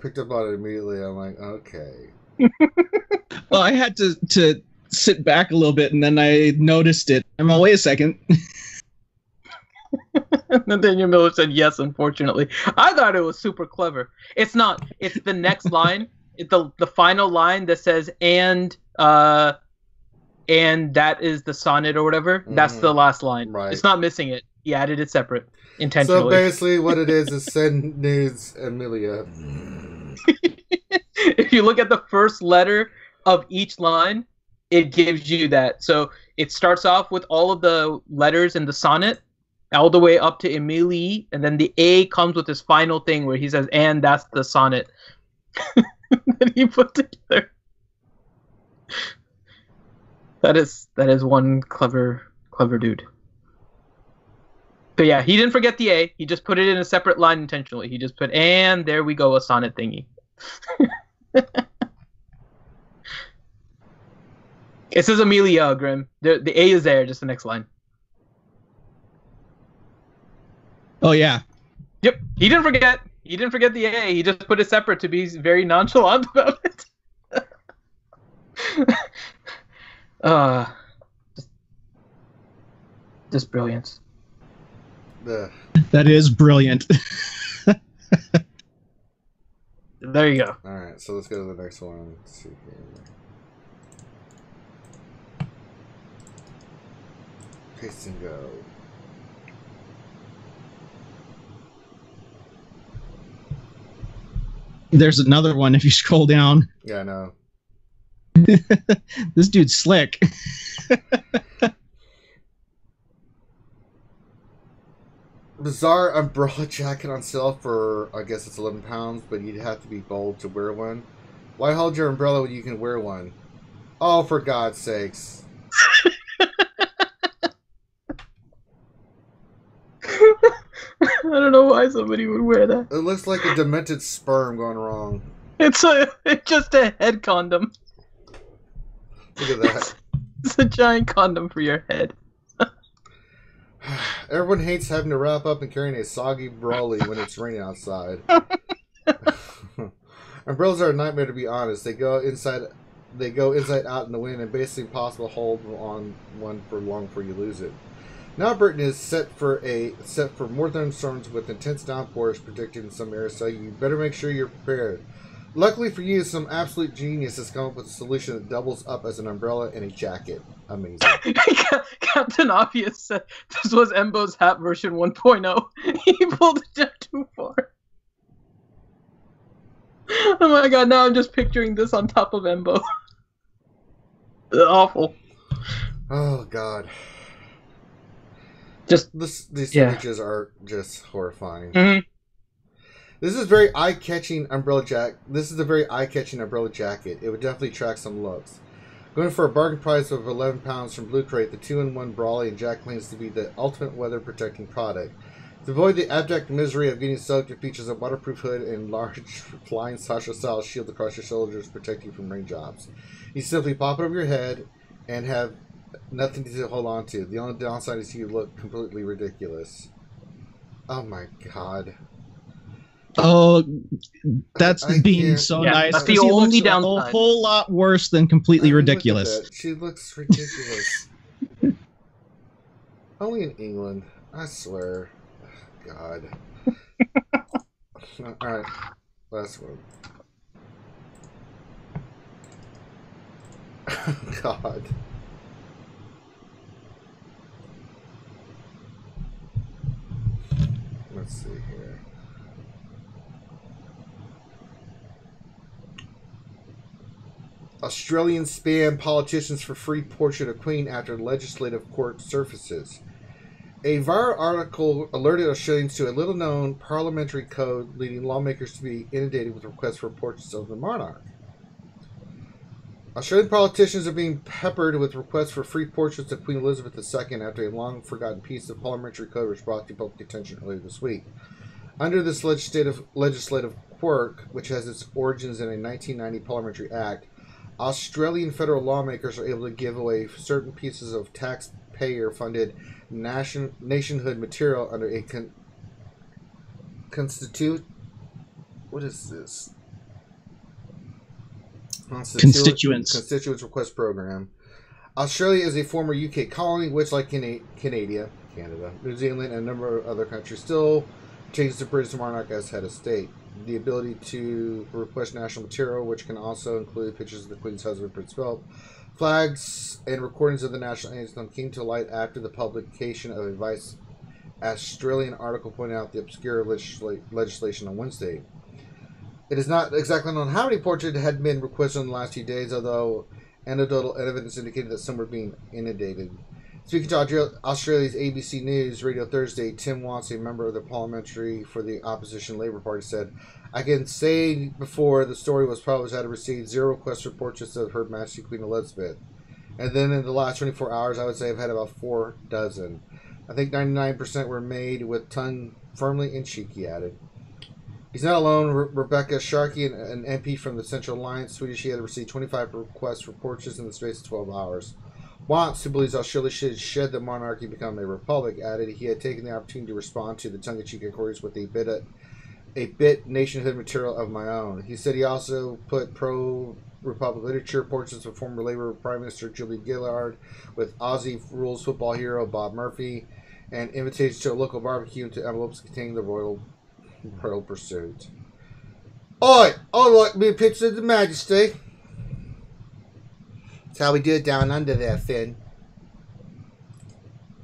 picked up on it immediately. I'm like, okay. Well, I had to sit back a little bit, and then I noticed it. I'm like, wait a second. And Daniel Miller said yes, unfortunately. I thought it was super clever. It's not. It's the next line. It's the final line that says, and that is the sonnet or whatever. Mm-hmm. That's the last line. Right. It's not missing it. He added it separate, intentionally. So basically what it is send nudes Amelia. If you look at the first letter of each line, it gives you that. So it starts off with all of the letters in the sonnet, all the way up to Emily, and then the A comes with this final thing where he says, and that's the sonnet. That he put together. That is one clever dude. But yeah, he didn't forget the A. He just put it in a separate line intentionally. He just put, and there we go, a sonnet thingy. It says Amelia, Grim. The A is there, just the next line. Oh, yeah. Yep, he didn't forget. He didn't forget the A. He just put it separate to be very nonchalant about it. Just brilliance. That is brilliant. There you go. All right, so let's go to the next one. Let's see here. Paste and go. There's another one if you scroll down. Yeah, I know. This dude's slick. Bizarre umbrella jacket on sale for, I guess it's £11, but you'd have to be bold to wear one. Why hold your umbrella when you can wear one? Oh, for God's sakes. I don't know why somebody would wear that. It looks like a demented sperm going wrong. It's just a head condom. Look at that. It's a giant condom for your head. Everyone hates having to wrap up and carrying a soggy brolly when it's raining outside. Umbrellas are a nightmare, to be honest. They go inside out in the wind, and basically impossible to hold on one for long before you lose it. Now Britain is set for more thunderstorms with intense downpours predicted in some areas, so you better make sure you're prepared. Luckily for you, some absolute genius has come up with a solution that doubles up as an umbrella and a jacket. Amazing. Captain Obvious said this was Embo's hat version 1.0. He pulled it down too far. Oh my god, now I'm just picturing this on top of Embo. Awful. Oh god. These images are just horrifying. Mm-hmm. This is very eye-catching umbrella jacket. This is a very eye-catching umbrella jacket. It would definitely attract some looks. Going for a bargain price of £11 from Blue Crate, the 2-in-1 brolly and jacket claims to be the ultimate weather-protecting product. To avoid the abject misery of getting soaked, it features a waterproof hood and large flying Sasha-style shield across your shoulders, protecting you from raindrops. You simply pop it over your head and have nothing to hold on to. The only downside is you look completely ridiculous. Oh my god. Oh, that's I being can't- so Yeah, nice. that's the 'cause he only looks a downside. whole lot worse than completely I mean, look at ridiculous. that. She looks ridiculous. Only in England. I swear. God. Alright. Last one. God. Let's see here. Australians spam politicians for free portrait of Queen after legislative court surfaces. A viral article alerted Australians to a little-known parliamentary code leading lawmakers to be inundated with requests for portraits of the monarch. Australian politicians are being peppered with requests for free portraits of Queen Elizabeth II after a long-forgotten piece of parliamentary code was brought to public attention earlier this week. Under this legislative quirk, which has its origins in a 1990 parliamentary act, Australian federal lawmakers are able to give away certain pieces of taxpayer-funded nationhood material under a constituents request program. Australia is a former UK colony, which, like Canada, New Zealand, and a number of other countries, still retains the British monarch as head of state. The ability to request national material, which can also include pictures of the Queen's husband, Prince Philip, flags, and recordings of the national anthem, came to light after the publication of a Vice Australian article pointing out the obscure legislation on Wednesday. It is not exactly known how many portraits had been requested in the last few days, although anecdotal evidence indicated that some were being inundated. Speaking to Australia's ABC News Radio Thursday, Tim Watts, a member of the parliamentary for the opposition Labour Party, said, "I can say before the story was published, I had received 0 requests for portraits of Her Majesty Queen Elizabeth. And then in the last 24 hours, I would say I've had about 4 dozen. I think 99% were made with tongue firmly in cheek," he added. He's not alone. Rebecca Sharkey, an MP from the Central Alliance, tweeted she had received 25 requests for portraits in the space of 12 hours. Watts, who believes Australia should shed the monarchy and become a republic, added he had taken the opportunity to respond to the tongue-in-cheek inquiries with a bit nationhood material of my own. He said he also put pro-republic literature, portraits of former Labour Prime Minister Julia Gillard, with Aussie rules football hero Bob Murphy, and invitations to a local barbecue into envelopes containing the royal pursuit. Oi! I'd like me a picture of the Majesty. That's how we do it down under there, Finn.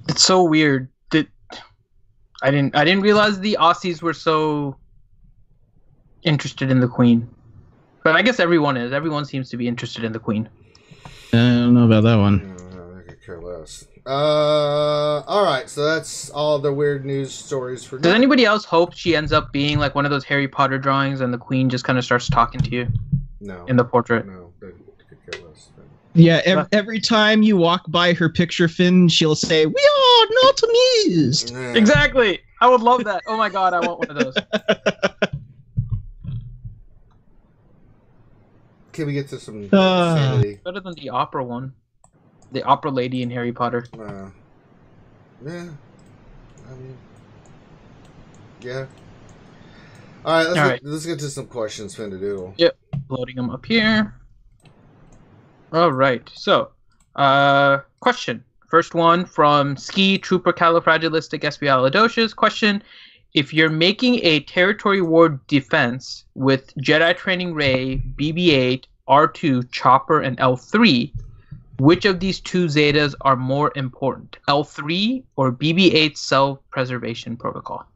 It's so weird that I didn't realize the Aussies were so interested in the Queen. But I guess everyone is. Everyone seems to be interested in the Queen. I don't know about that one. I could care less. Alright, so that's all the weird news stories for Does anybody else hope she ends up being like one of those Harry Potter drawings and the Queen just kind of starts talking to you? No. In the portrait? No, I could care less. Yeah, every time you walk by her picture, Finn, she'll say, "We are not amused." Yeah. Exactly! I would love that. Oh my god, I want one of those. Can we get to some sanity? Better than the opera one. The opera lady in Harry Potter. Yeah. I mean, yeah. Alright, let's get to some questions, Finn to Doodle. Yep. Loading them up here. Alright, so, question. First one from Ski Trooper Califragilistic Espialidocious. Question: if you're making a territory war defense with Jedi Training Ray, BB-8, R2, Chopper, and L3, which of these 2 Zetas are more important, L3 or BB-8 self-preservation protocol?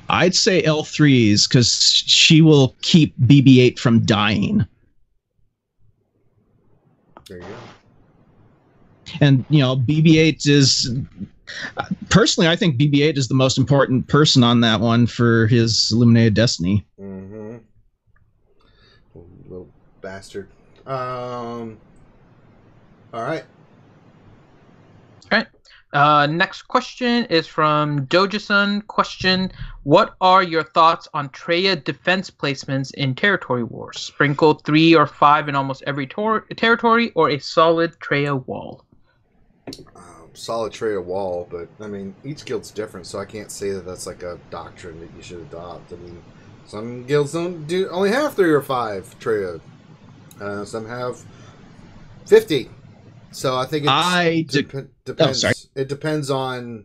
I'd say L3s, because she will keep BB-8 from dying. There you go. And, BB-8 is... Personally, I think BB-8 is the most important person on that one for his Illuminated Destiny. Mm-hmm. Little bastard. All right. Next question is from Dojasun. Question: what are your thoughts on Traya defense placements in territory wars? Sprinkle 3 or 5 in almost every territory, or a solid Traya wall? Oh solid Treya wall, but I mean, each guild's different, so I can't say that that's like a doctrine that you should adopt. I mean, some guilds only have 3 or 5 Treya. Some have 50. So I think depends. It depends on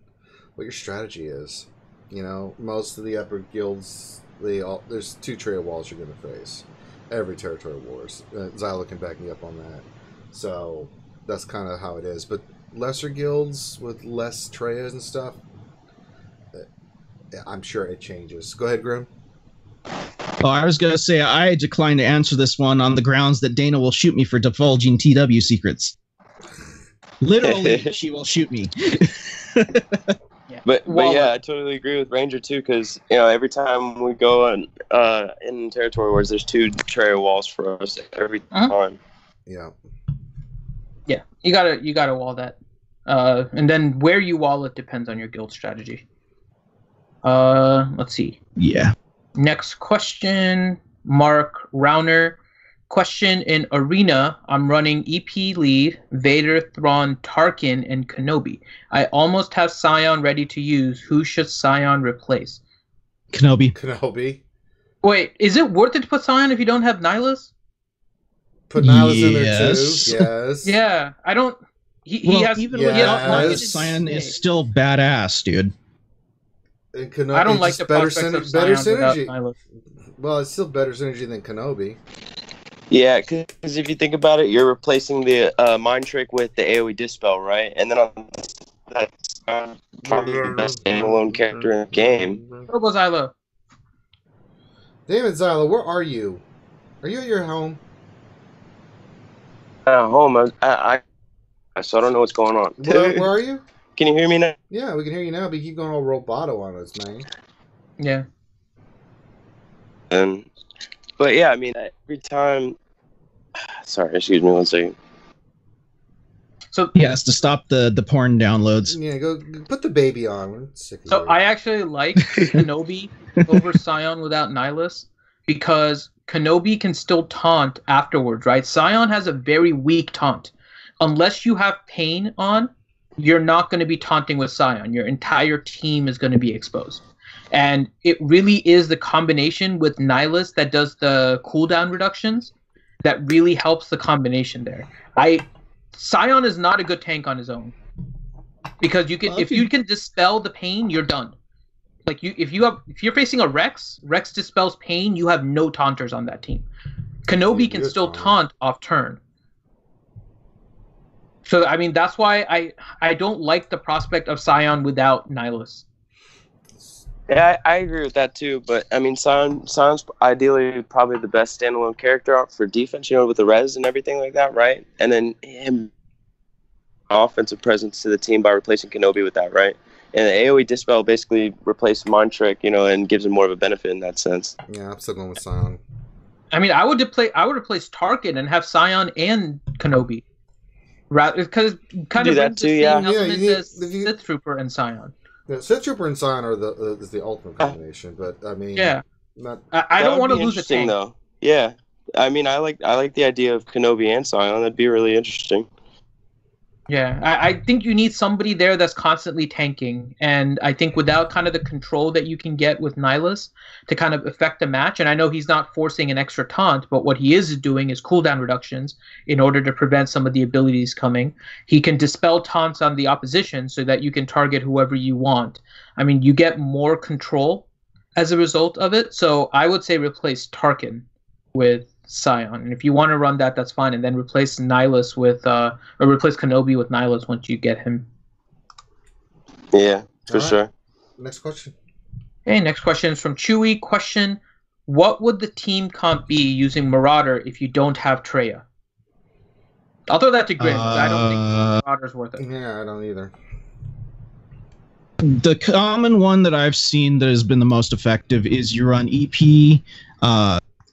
what your strategy is. You know, most of the upper guilds, there's 2 Treya walls you're going to face. Every territory wars. Xyla can back me up on that. So that's kind of how it is. But lesser guilds with less Treyas and stuff, I'm sure it changes. Go ahead, Grim. Oh, I was going to say I decline to answer this one on the grounds that Dana will shoot me for divulging TW secrets. Literally, she will shoot me. But yeah, I totally agree with Ranger too, because every time we go in territory wars, there's 2 Treya walls for us every time. Yeah. Yeah, you gotta wall that, and then where you wall it depends on your guild strategy. Let's see. Yeah. Next question, Mark Rauner. Question: in Arena, I'm running EP lead, Vader, Thrawn, Tarkin, and Kenobi. I almost have Scion ready to use. Who should Scion replace? Kenobi. Wait, is it worth it to put Scion if you don't have Nihilus? Put Nihilus in there too. Yes. Yeah, I don't. He has even with Scion is still badass, dude. And Kenobi, I don't like the prospects of Scion without Nihilus. Well, it's still better synergy than Kenobi. Yeah, because if you think about it, you're replacing the mind trick with the AoE dispel, right? And then that's probably the best standalone character in the game. Turbo Xylo. David Xylo, where are you? Are you at your home? Home. I so I don't know what's going on. Where are you? Can you hear me now? Yeah, we can hear you now, but you keep going all roboto on us, man. Yeah. But yeah, I mean, every time. Sorry, excuse me 1 second. So he has to stop the porn downloads. Yeah, go put the baby on. So I actually like Kenobi over Scion without Nihilus because Kenobi can still taunt afterwards, right? Scion has a very weak taunt. Unless you have Pain on, you're not going to be taunting with Scion. Your entire team is going to be exposed. And it really is the combination with Nihilus that does the cooldown reductions that really helps the combination there. Scion is not a good tank on his own because you can if you can dispel the pain, you're done. Like if you're facing a Rex dispels pain, you have no taunters on that team. Kenobi can still taunt off turn. So I mean that's why I don't like the prospect of Scion without Nihilus. Yeah, I agree with that too. But I mean, Scion's ideally probably the best standalone character for defense, with the res and everything like that, right? And then him offensive presence to the team by replacing Kenobi with that, right? And the AoE dispel basically replaced Mind Trick, and gives him more of a benefit in that sense. Yeah, I'm still going with Scion. I mean, I would replace Tarkin and have Scion and Kenobi, rather because kind of brings the same element as Sith Trooper and Scion. Yeah, Sith Trooper and Scion are the ultimate combination, but I mean, yeah, I don't want to lose a tank though. Yeah, I mean, I like the idea of Kenobi and Scion. That'd be really interesting. Yeah, I think you need somebody there that's constantly tanking, and I think without kind of the control that you can get with Nihilus to kind of affect the match, and I know he's not forcing an extra taunt, but what he is doing is cooldown reductions in order to prevent some of the abilities coming. He can dispel taunts on the opposition so that you can target whoever you want. I mean, you get more control as a result of it, so I would say replace Tarkin with Scion, and if you want to run that, that's fine, and then replace Nihilus with or replace Kenobi with Nihilus once you get him. Yeah, for sure. Next question. Okay, next question is from Chewy. Question: what would the team comp be using Marauder if you don't have Treya? I'll throw that to Grim because I don't think Marauder's worth it. Yeah, I don't either. The common one that I've seen that has been the most effective is you run EP.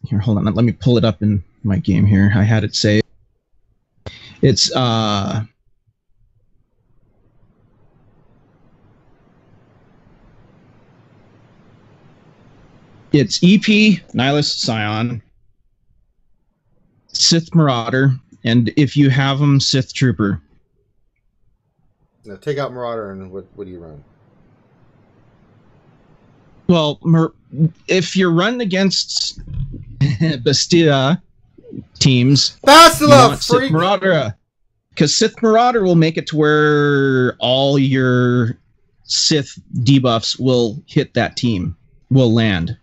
Here, hold on. Let me pull it up in my game here. I had it saved. It's EP, Nihilus, Scion, Sith Marauder, and if you have them, Sith Trooper. No, take out Marauder, and what do you run? Well, if you're running against Bastia teams, Bastila, freak! Marauder, because Sith Marauder will make it to where all your Sith debuffs will hit that team, will land,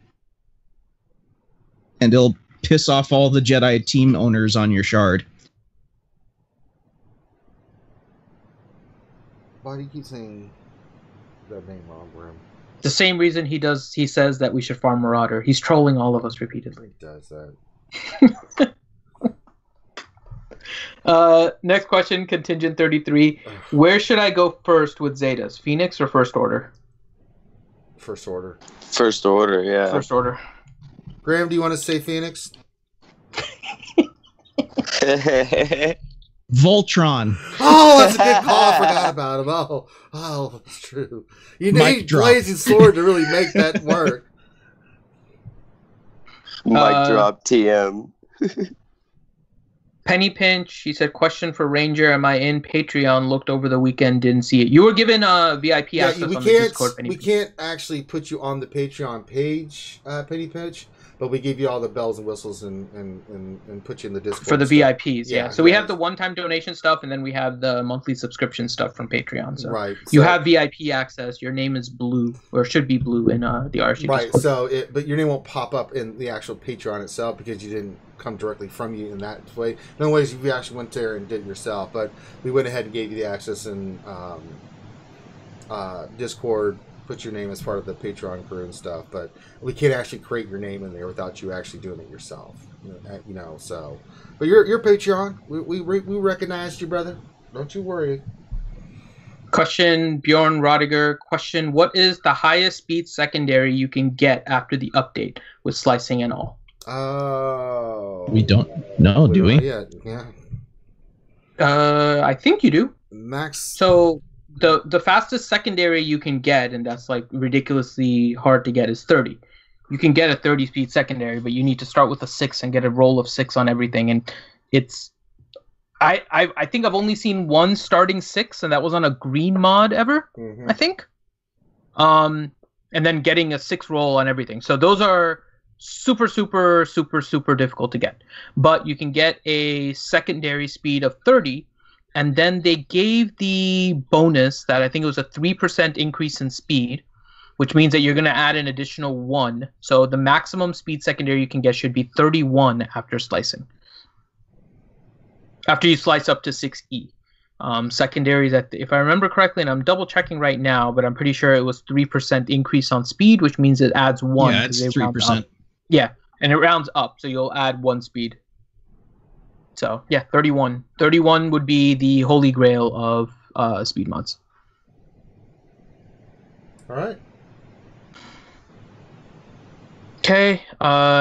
and it'll piss off all the Jedi team owners on your shard. Why do you keep saying that name wrong, Grim? The same reason he says that we should farm Marauder. He's trolling all of us repeatedly. He does that. Next question, contingent 33. Where should I go first with Zetas? Phoenix or First Order? First Order. First Order, yeah. First Order. Graham, do you want to say Phoenix? Voltron. Oh, that's a good call. I forgot about him. Oh, that's true. You need Blazing Sword to really make that work. Mic drop TM. Penny Pinch, he said, question for Ranger. Am I in Patreon? Looked over the weekend, didn't see it. You were given VIP access on the Discord, Penny Pinch. We can't actually put you on the Patreon page, Penny Pinch, but we give you all the bells and whistles and put you in the Discord. For the stuff. VIPs, yeah. So we have the one-time donation stuff, and then we have the monthly subscription stuff from Patreon. So right. You have VIP access. Your name is blue, or should be blue in the RSG Right, Discord. but your name won't pop up in the actual Patreon itself because you didn't come directly from you in that way. In other ways, you actually went there and did it yourself, but we went ahead and gave you the access in Discord, put your name as part of the Patreon crew and stuff, but we can't actually create your name in there without you actually doing it yourself. So. But you're Patreon. We recognized you, brother. Don't you worry. Question, Bjorn Rodiger. Question, what is the highest speed secondary you can get after the update with slicing and all? Oh. We don't know, do we? Yeah. I think you do. Max. So the fastest secondary you can get, and that's like ridiculously hard to get, is 30. You can get a 30 speed secondary, but you need to start with a 6 and get a roll of 6 on everything. And it's I think I've only seen one starting 6, and that was on a green mod ever, I think. And then getting a 6 roll on everything. So those are super difficult to get. But you can get a secondary speed of 30, and then they gave the bonus that I think it was a 3% increase in speed, which means that you're going to add an additional 1. So the maximum speed secondary you can get should be 31 after slicing. After you slice up to 6E. Secondaries, if I remember correctly, and I'm double checking right now, but I'm pretty sure it was 3% increase on speed, which means it adds 1. Yeah, it's 3%. Yeah, and it rounds up, so you'll add 1 speed. So, yeah, 31. 31 would be the holy grail of speed mods. All right. Okay,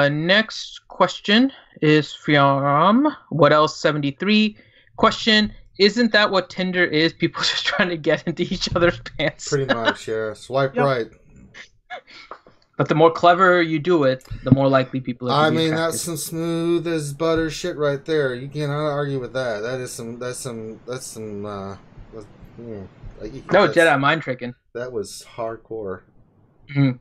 next question is from What Else 73. Question, isn't that what Tinder is? People just trying to get into each other's pants. Pretty much, yeah. Swipe right. But the more clever you do it, the more likely people are to be attracted. That's some smooth as butter shit right there. You cannot argue with that. That's some Jedi mind tricking. That was hardcore. Mm-hmm.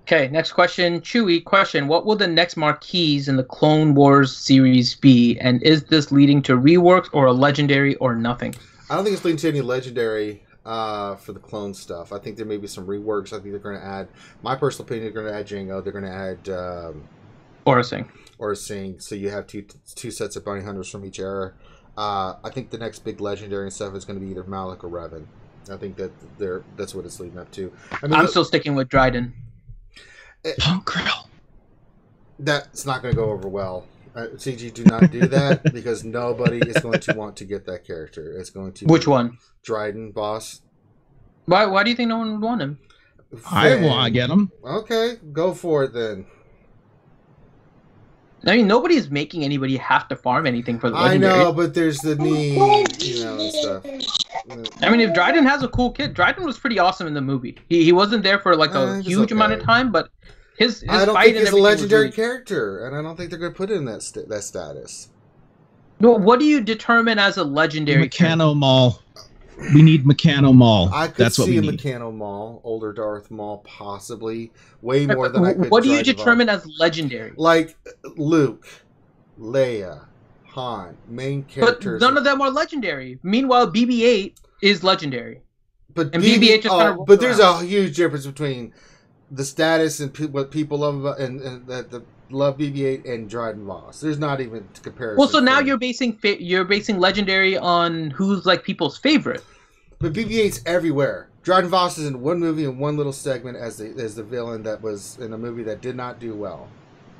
Okay, next question. Chewy, question. What will the next marquees in the Clone Wars series be? And is this leading to reworks or a legendary or nothing? I don't think it's leading to any legendary for the clone stuff. I think there may be some reworks. I think they're going to add, my personal opinion, they're going to add Jango. They're going to add Aura Singh. So you have two sets of bounty hunters from each era. I think the next big legendary and stuff is going to be either Malik or Revan. I think that's what it's leading up to. I'm still sticking with Dryden. Punk Grill. That's not going to go over well. CG, do not do that because nobody is going to want to get that character. It's going to Which one? Dryden, boss. Why do you think no one would want him? I want to get him. Okay, go for it then. I mean, nobody's making anybody have to farm anything for the legendary. I know, but there's the need, and stuff. I mean, if Dryden has a cool kid, Dryden was pretty awesome in the movie. He wasn't there for like a huge amount of time, but his I don't fight think and he's a legendary really... character, and I don't think they're going to put it in that status. No, what do you determine as a legendary Mechano Mall. We need Meccano Maul. I could That's what see we a need. Meccano Maul, older Darth Maul, possibly. Way more than I could. What do you Dryden determine Voss. as legendary? Like Luke, Leia, Han, main characters. But none of them are legendary. Meanwhile, BB-8 is legendary. But And BB-8 just kind of. but there's a huge difference between the status and what people love about, and that love BB-8 and Dryden Voss. There's not even comparison. Well, so now you're basing legendary on who's like people's favorite. But BB-8's everywhere. Dryden Voss is in one movie in one little segment as the villain that was in a movie that did not do well.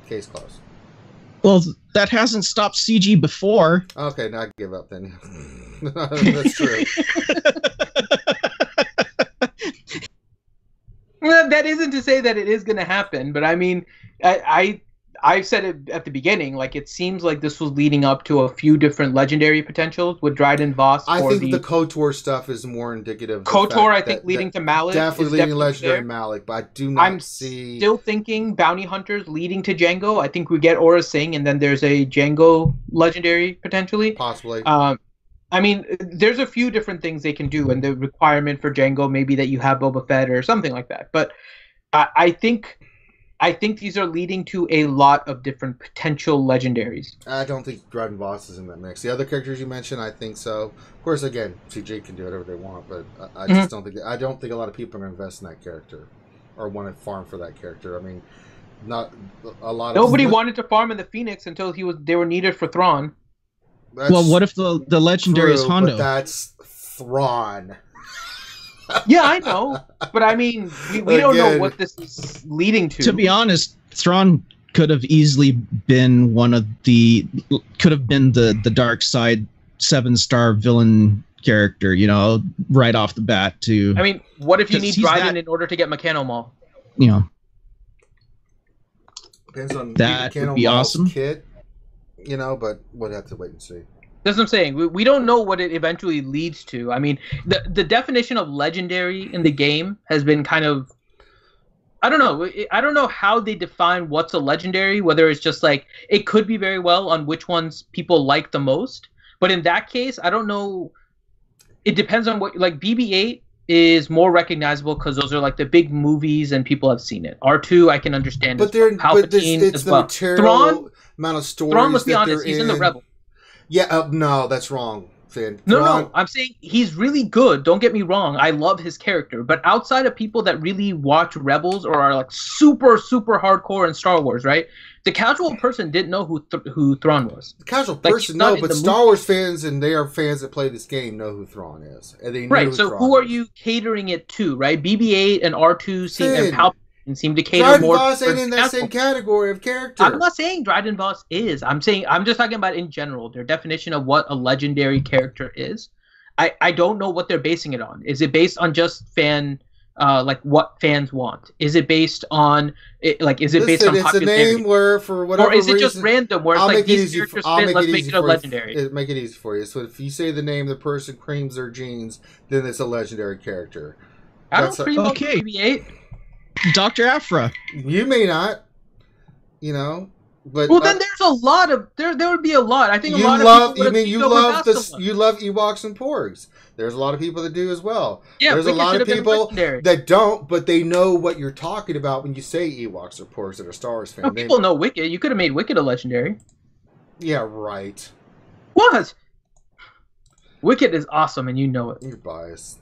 Case closed. Well, that hasn't stopped CG before. Okay, now I give up then. That's true. Well, that isn't to say that it is going to happen, but I mean, I said it at the beginning. Like, it seems like this was leading up to a few different legendary potentials with Dryden Voss. I think the KOTOR stuff is more indicative. KOTOR, I think, leading to Malak. Definitely leading legendary Malak, but I do not see. Still thinking bounty hunters leading to Django. I think we get Aura Singh, and then there's a Django legendary potentially. Possibly. I mean, there's a few different things they can do, and the requirement for Django maybe that you have Boba Fett or something like that. But I think these are leading to a lot of different potential legendaries. I don't think Dryden Voss is in that mix. The other characters you mentioned, I think so. Of course, again, CJ can do whatever they want, but I just don't think. I don't think a lot of people are going to invest in that character or want to farm for that character. I mean, not a lot. Nobody wanted to farm in the Phoenix until they were needed for Thrawn. Well, what if the legendary is Hondo? But that's Thrawn. Yeah, I know, but I mean, we don't know what this is leading to. To be honest, Thrawn could have easily been the dark side 7-star villain character, right off the bat. I mean, what if you need Dryden in order to get Meccano Maul? Depends on that would be awesome. Kit, but we'll have to wait and see. That's what I'm saying. We don't know what it eventually leads to. I mean, the definition of legendary in the game has been kind of... I don't know. I don't know how they define what's a legendary, whether it's just like... It could be very well on which ones people like the most. But in that case, I don't know... It depends on what... Like, BB-8 is more recognizable because those are like the big movies and people have seen it. R2, I can understand. But it's the material amount of stories. Thrawn, let's be honest, he's in the Rebel. Yeah, no, that's wrong, Finn. No, I'm saying he's really good. Don't get me wrong. I love his character. But outside of people that really watch Rebels or are like super, super hardcore in Star Wars, right? The casual person didn't know who Thrawn was. The casual person, no, but Star Wars fans and they are fans that play this game know who Thrawn is. And they know right, so who are you catering it to, right? BB-8 and R2 and Palpatine seem to cater Dryden more. Voss ain't in that same category of character. I'm not saying Dryden Voss is. I'm just talking about in general, their definition of what a legendary character is. I don't know what they're basing it on. Is it based on just like what fans want? Is it based on is it based on popularity? It's a name where for whatever reason, or is it reason, just random where it's like these characters fit, let's make it a legendary? Make it easy for you. So if you say the name, the person creams their jeans, then it's a legendary character. I don't cream BB-8. Dr. Aphra. You may not, but then there's a lot of there would be a lot. I think you love Ewoks and Porgs. There's a lot of people that do as well. Yeah, there's a lot of people that don't, but they know what you're talking about when you say Ewoks or Porgs that are Star Wars fans. People know Wicket. You could have made Wicket a legendary. Yeah, right. What? Wicket is awesome, and you know it. You're biased.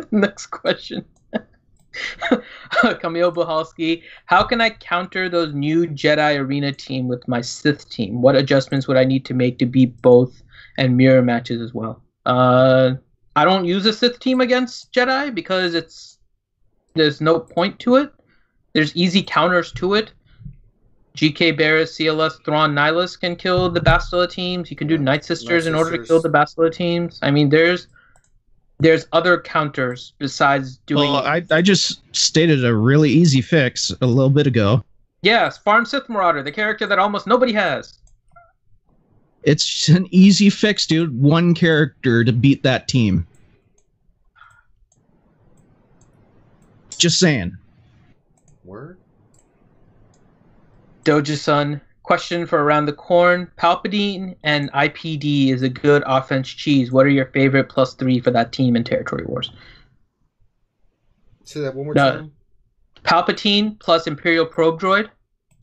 Next question. Camille Bohalski, how can I counter those new Jedi Arena team with my Sith team? What adjustments would I need to make to beat both and mirror matches as well? I don't use a Sith team against Jedi because there's no point to it. There's easy counters to it. GK, Barris, CLS, Thrawn, Nihilus can kill the Bastila teams. You can do Night Sisters in order to kill the Bastila teams. I mean, there's other counters besides doing... Well, I just stated a really easy fix a little bit ago. Yes, Farm Sith Marauder, the character that almost nobody has. It's an easy fix, dude. One character to beat that team. Just saying. Word? Doja-sun, Question for Around the Corn. Palpatine and IPD is a good offense cheese. What are your favorite +3 for that team in Territory Wars? Say that one more time. Palpatine plus Imperial Probe Droid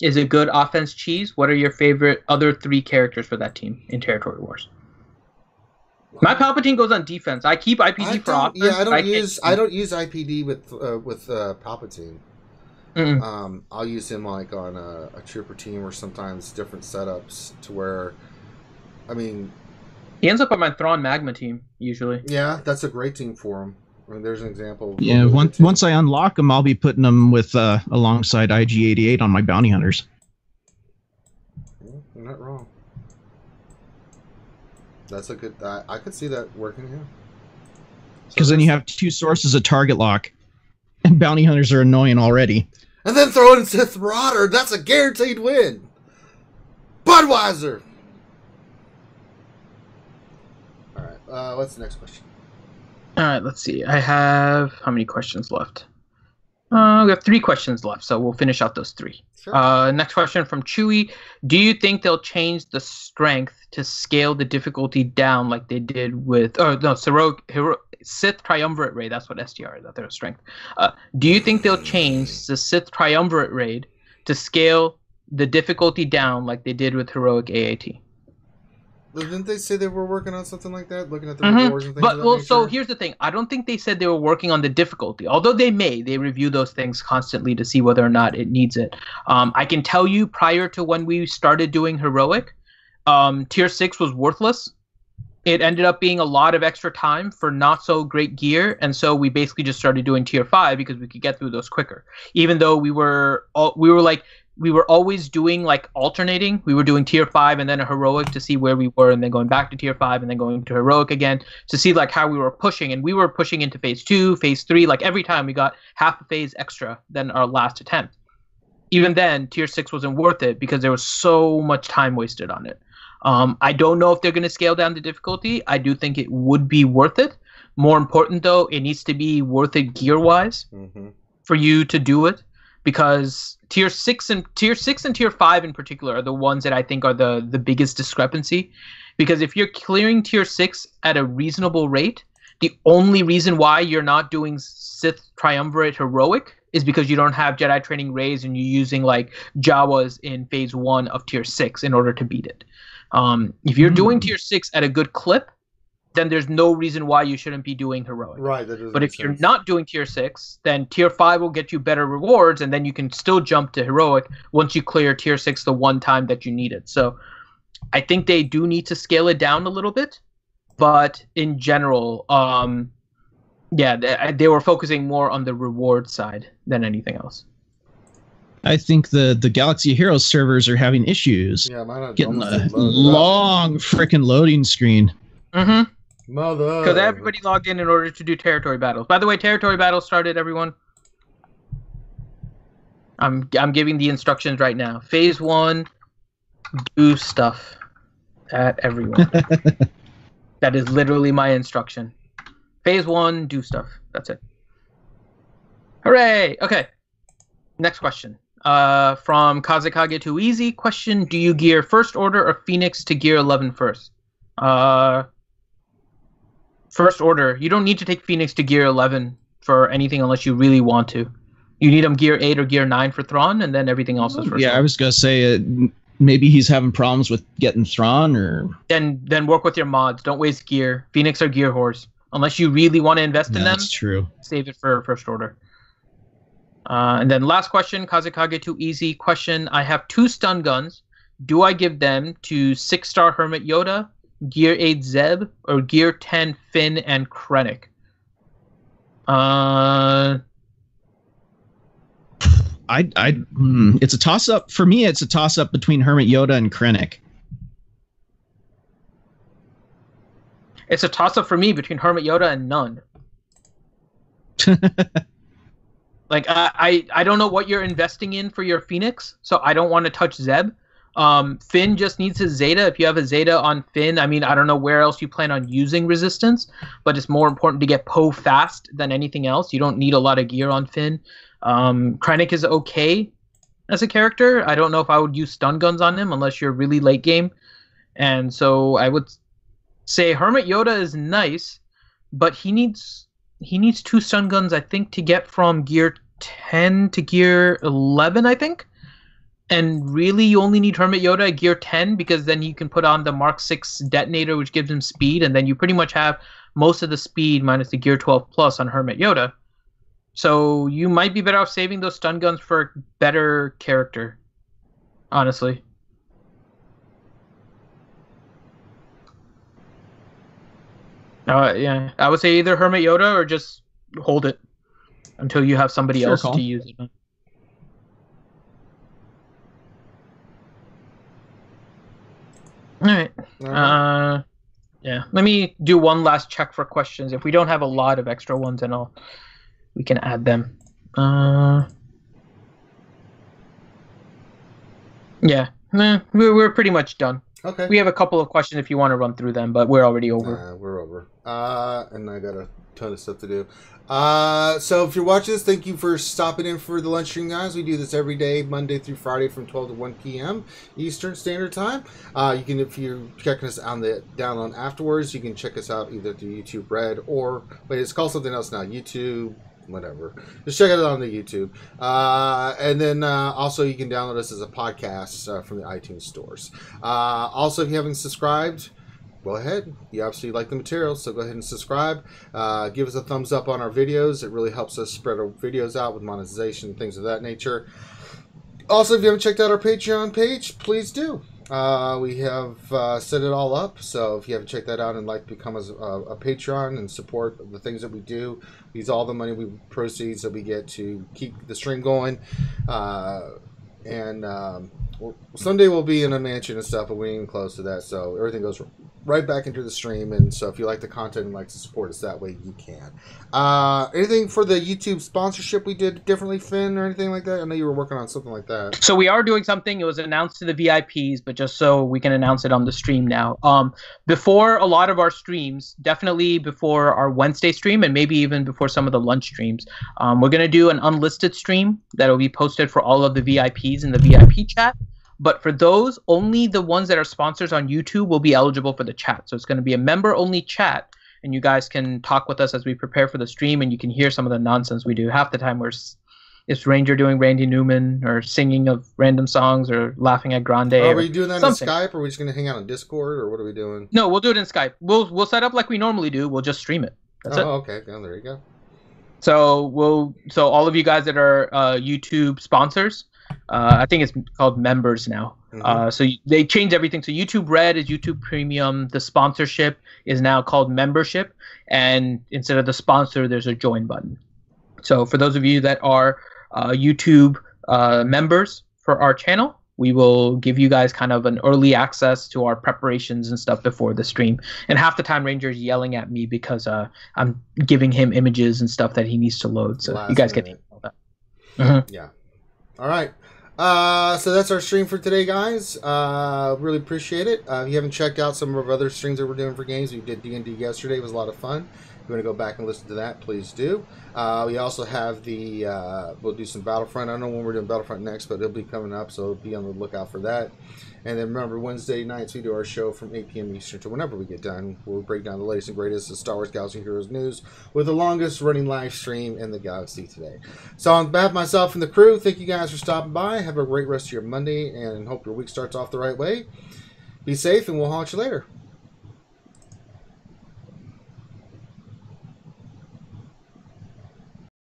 is a good offense cheese. What are your favorite other 3 characters for that team in Territory Wars? My Palpatine goes on defense. I keep IPD for offense. Yeah, I don't use IPD with Palpatine. I'll use him like on a trooper team or sometimes different setups to where, I mean, he ends up on my Thrawn Magma team usually. Yeah, that's a great team for him. I mean, there's an example. Yeah, once I unlock him, I'll be putting him with alongside IG-88 on my bounty hunters. You're not wrong. That's a good. I could see that working here. Because then you have 2 sources of target lock, and bounty hunters are annoying already. And then throw in Sith Marauder. That's a guaranteed win. Budweiser. All right. What's the next question? All right. Let's see. I have how many questions left? We have 3 questions left, so we'll finish out those 3. Sure. Next question from Chewy. Do you think they'll change the strength to scale the difficulty down like they did with... Sith Triumvirate Raid. That's what STR is. That's their strength. Do you think they'll change the Sith Triumvirate Raid to scale the difficulty down like they did with Heroic AAT? Didn't they say they were working on something like that? Looking at the rewards and things of that nature? So here's the thing. I don't think they said they were working on the difficulty. Although they review those things constantly to see whether or not it needs it. I can tell you prior to when we started doing Heroic, Tier 6 was worthless. It ended up being a lot of extra time for not so great gear, and so we basically just started doing Tier 5 because we could get through those quicker. Even though we were always doing like alternating. We were doing Tier 5 and then a Heroic to see where we were, and then going back to Tier 5 and then going to Heroic again to see like how we were pushing. And we were pushing into Phase 2, Phase 3. Like every time we got half a phase extra than our last attempt. Even then, Tier 6 wasn't worth it because there was so much time wasted on it. I don't know if they're going to scale down the difficulty. I do think it would be worth it. More important, though, it needs to be worth it gear-wise for you to do it, because Tier 6 and Tier 5 in particular are the ones that I think are the biggest discrepancy. Because if you're clearing Tier 6 at a reasonable rate, the only reason why you're not doing Sith Triumvirate Heroic is because you don't have Jedi Training Rays and you're using like Jawas in Phase 1 of Tier 6 in order to beat it. If you're doing Tier 6 at a good clip, then there's no reason why you shouldn't be doing Heroic. Right. But if you're not doing Tier 6, then Tier 5 will get you better rewards, and then you can still jump to Heroic once you clear Tier 6 the one time that you need it. So I think they do need to scale it down a little bit. But in general, they were focusing more on the reward side than anything else. I think the Galaxy Heroes servers are having issues. Yeah, mine getting a long freaking loading screen. Mother. Because everybody logged in order to do territory battles. By the way, territory battles started, everyone. I'm giving the instructions right now. Phase 1, do stuff at everyone. That is literally my instruction. Phase 1, do stuff. That's it. Hooray! Okay. Next question. From Kazekage Too Easy. Question: do you gear First Order or Phoenix to gear 11 first? First Order. You don't need to take Phoenix to gear 11 for anything unless you really want to. You need them gear 8 or gear 9 for Thrawn, and then everything else is First Order. I was going to say maybe he's having problems with getting Thrawn, or... Then work with your mods. Don't waste gear. Phoenix are gear whores. Unless you really want to invest in them, that's true. Save it for First Order. And then last question, Kazekage Too Easy. Question: I have 2 stun guns. Do I give them to 6-star Hermit Yoda, Gear 8 Zeb, or Gear 10 Finn and Krennic? It's a toss-up. For me, it's a toss-up between Hermit Yoda and Krennic. It's a toss-up for me between Hermit Yoda and none. Like, I don't know what you're investing in for your Phoenix, so I don't want to touch Zeb. Finn just needs his Zeta. If you have a Zeta on Finn, I mean, I don't know where else you plan on using Resistance, but it's more important to get Poe fast than anything else. You don't need a lot of gear on Finn. Krennic is okay. as a character. I don't know if I would use stun guns on him unless you're really late game. And so I would say Hermit Yoda is nice, but he needs 2 stun guns, I think, to get from gear 10 to gear 11, I think. And really, you only need Hermit Yoda at gear 10 because then you can put on the Mark 6 detonator, which gives him speed, and then you pretty much have most of the speed minus the gear 12 plus on Hermit Yoda. So you might be better off saving those stun guns for a better character, honestly. Yeah, I would say either Hermit Yoda or just hold it until you have somebody else to use it. All right. Yeah. Let me do one last check for questions. If we don't have a lot of extra ones, then we can add them. Yeah. We're pretty much done. Okay. We have a couple of questions if you want to run through them, but we're already over. We're over. And I got a ton of stuff to do. So if you're watching this, thank you for stopping in for the lunch stream, guys. We do this every day, Monday through Friday from 12 to 1 p.m. Eastern Standard Time. You can, if you're checking us on the download afterwards, you can check us out either through YouTube Red or, wait, it's called something else now, YouTube, whatever. Just check it out on the YouTube. And then also you can download us as a podcast from the iTunes stores. Also, if you haven't subscribed, go ahead. You obviously like the material, so go ahead and subscribe. Give us a thumbs up on our videos. It really helps us spread our videos out with monetization and things of that nature. Also, if you haven't checked out our Patreon page, please do. We have set it all up, so if you haven't checked that out and like to become a patron and support the things that we do, use all the money proceeds that we get to keep the stream going. Someday we'll be in a mansion and stuff, but we ain't even close to that, so everything goes right back into the stream. And so if you like the content and like to support us that way, you can. Anything for the YouTube sponsorship we did differently, Finn, or anything like that? I know you were working on something like that. So we are doing something. It was announced to the VIPs, but just so we can announce it on the stream now. Before a lot of our streams, definitely before our Wednesday stream and maybe even before some of the lunch streams, we're going to do an unlisted stream that will be posted for all of the VIPs in the VIP chat. But for those, only the ones that are sponsors on YouTube will be eligible for the chat. So it's going to be a member-only chat, and you guys can talk with us as we prepare for the stream, and you can hear some of the nonsense we do. Half the time it's Ranger doing Randy Newman or singing of random songs or laughing at Grande. Are we doing that in Skype, or are we just going to hang out on Discord, or what are we doing? No, we'll do it in Skype. We'll set up like we normally do. We'll just stream it. That's it. Okay. Oh, there you go. So all of you guys that are YouTube sponsors, I think it's called members now. Mm-hmm. So they changed everything. So YouTube Red is YouTube Premium. The sponsorship is now called membership. And instead of the sponsor, there's a join button. So for those of you that are YouTube members for our channel, we will give you guys kind of an early access to our preparations and stuff before the stream. And half the time Ranger's yelling at me because I'm giving him images and stuff that he needs to load. So you guys get to know that. Mm-hmm. Yeah. All right. So that's our stream for today, guys. Really appreciate it. If you haven't checked out some of our other streams that we're doing for games, we did D&D yesterday. It was a lot of fun. If you want to go back and listen to that, please do. We also have we'll do some Battlefront. I don't know when we're doing Battlefront next, but it'll be coming up, so be on the lookout for that. And then remember, Wednesday nights we do our show from 8 p.m. Eastern to whenever we get done. We'll break down the latest and greatest of Star Wars Galaxy and Heroes news with the longest running live stream in the galaxy today. So on behalf of myself and the crew, thank you guys for stopping by. Have a great rest of your Monday, and hope your week starts off the right way. Be safe, and we'll holler at you later.